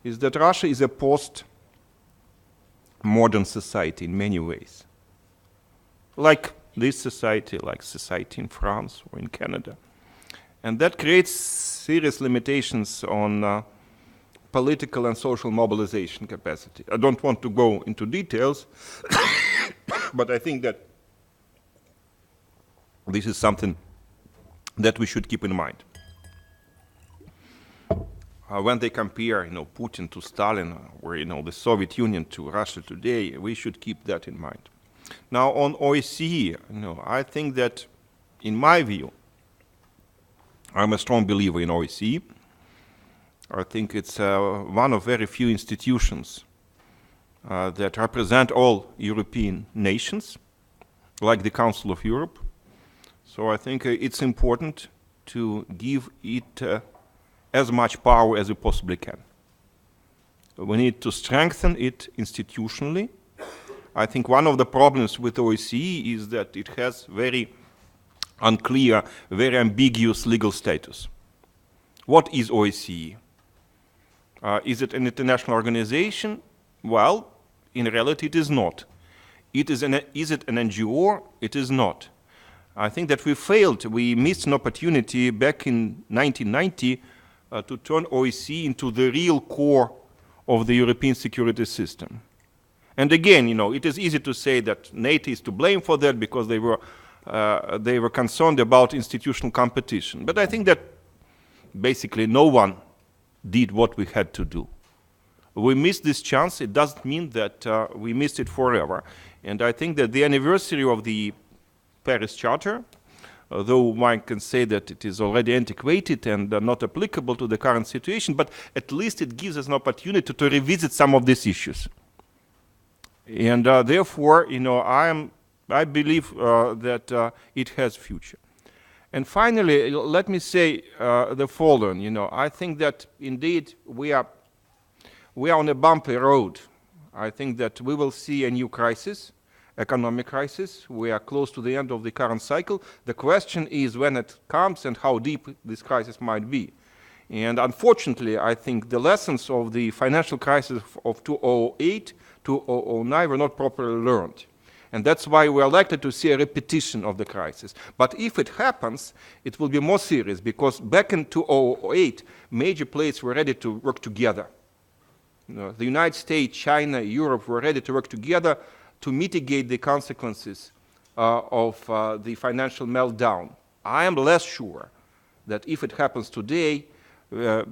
is that Russia is a post-modern society in many ways. Like this society, like society in France or in Canada. And that creates serious limitations on political and social mobilization capacity. I don't want to go into details, but I think that this is something that we should keep in mind. When they compare, Putin to Stalin, or the Soviet Union to Russia today, we should keep that in mind. Now, on OSCE, I think that, in my view, I'm a strong believer in OSCE. I think it's one of very few institutions that represent all European nations, like the Council of Europe. So I think it's important to give it as much power as we possibly can. We need to strengthen it institutionally. I think one of the problems with OSCE is that it has very unclear, very ambiguous legal status. What is OSCE? Is it an international organization? Well, in reality, it is not. Is it an NGO? It is not. I think that we missed an opportunity back in 1990 to turn OSCE into the real core of the European security system. And again, it is easy to say that NATO is to blame for that because they were concerned about institutional competition. But I think that basically no one did what we had to do. We missed this chance. It doesn't mean that we missed it forever. And I think that the anniversary of the Paris Charter, though one can say that it is already antiquated and not applicable to the current situation, but at least it gives us an opportunity to revisit some of these issues. And therefore, I believe that it has future. And finally, let me say the following. I think that indeed we are on a bumpy road. I think that we will see a new crisis, economic crisis. We are close to the end of the current cycle. The question is when it comes and how deep this crisis might be. And unfortunately, I think the lessons of the financial crisis of 2008, 2009 were not properly learned. And that's why we are likely to see a repetition of the crisis. But if it happens, it will be more serious, because back in 2008, major players were ready to work together. The United States, China, Europe were ready to work together to mitigate the consequences of the financial meltdown. I am less sure that if it happens today,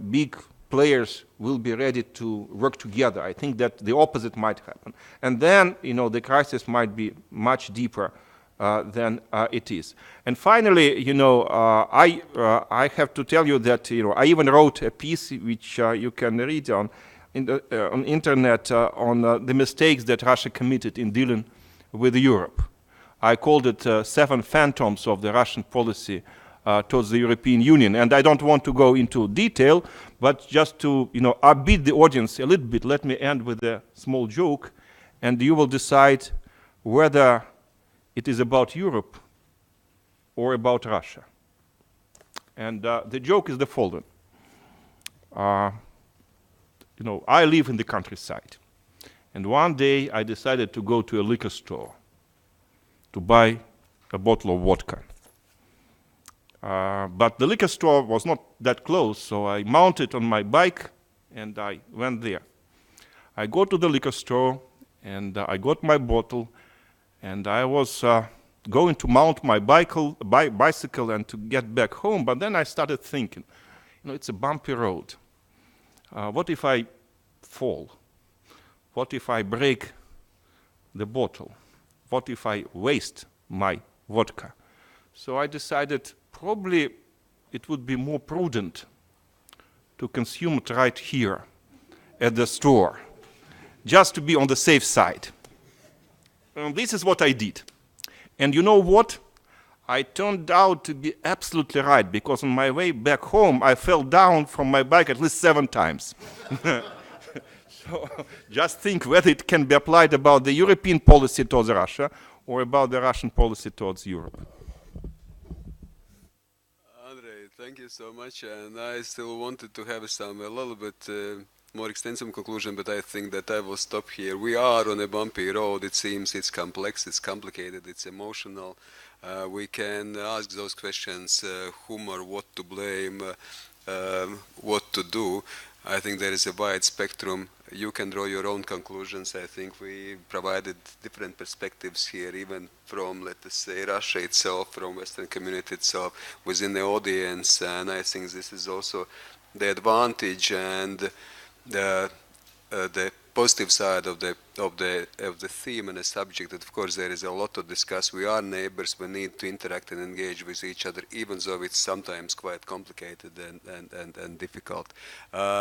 big players will be ready to work together. I think that the opposite might happen. And then, the crisis might be much deeper than it is. And finally, I have to tell you that, I even wrote a piece which you can read on internet on the mistakes that Russia committed in dealing with Europe. I called it 7 phantoms of the Russian policy towards the European Union. And I don't want to go into detail, but just to upbeat the audience a little bit, let me end with a small joke, and you will decide whether it is about Europe or about Russia. And the joke is the following. I live in the countryside, and one day I decided to go to a liquor store to buy a bottle of vodka. But the liquor store was not that close, so I mounted on my bike and I went there. I go to the liquor store and I got my bottle, and I was going to mount my bicycle and to get back home, but then I started thinking, it's a bumpy road. What if I fall? What if I break the bottle? What if I waste my vodka? So I decided probably it would be more prudent to consume it right here at the store, just to be on the safe side. This is what I did. And you know what? I turned out to be absolutely right, because on my way back home, I fell down from my bike at least 7 times. So just think whether it can be applied about the European policy towards Russia or about the Russian policy towards Europe. Thank you so much, and I still wanted to have a little bit more extensive conclusion, but I think that I will stop here. We are on a bumpy road. It seems it's complex, it's complicated, it's emotional. We can ask those questions, whom or what to blame, what to do. I think there is a wide spectrum. You can draw your own conclusions. I think we provided different perspectives here, even from, let us say, Russia itself, from Western community itself, within the audience. And I think this is also the advantage and the positive side of the theme and the subject. That of course there is a lot to discuss. We are neighbors. We need to interact and engage with each other, even though it's sometimes quite complicated and difficult.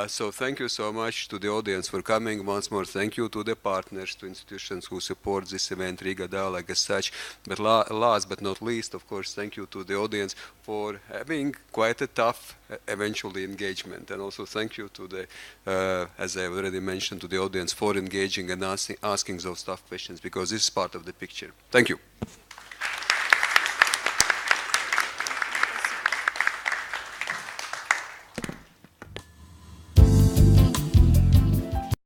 So thank you so much to the audience for coming. Once more, thank you to the partners, to institutions who support this event, Riga Dialogue as such. But last but not least, of course, thank you to the audience for having quite a tough eventually engagement. And also thank you to the, as I already mentioned, to the audience for engaging and asking those tough questions, because this is part of the picture. Thank you.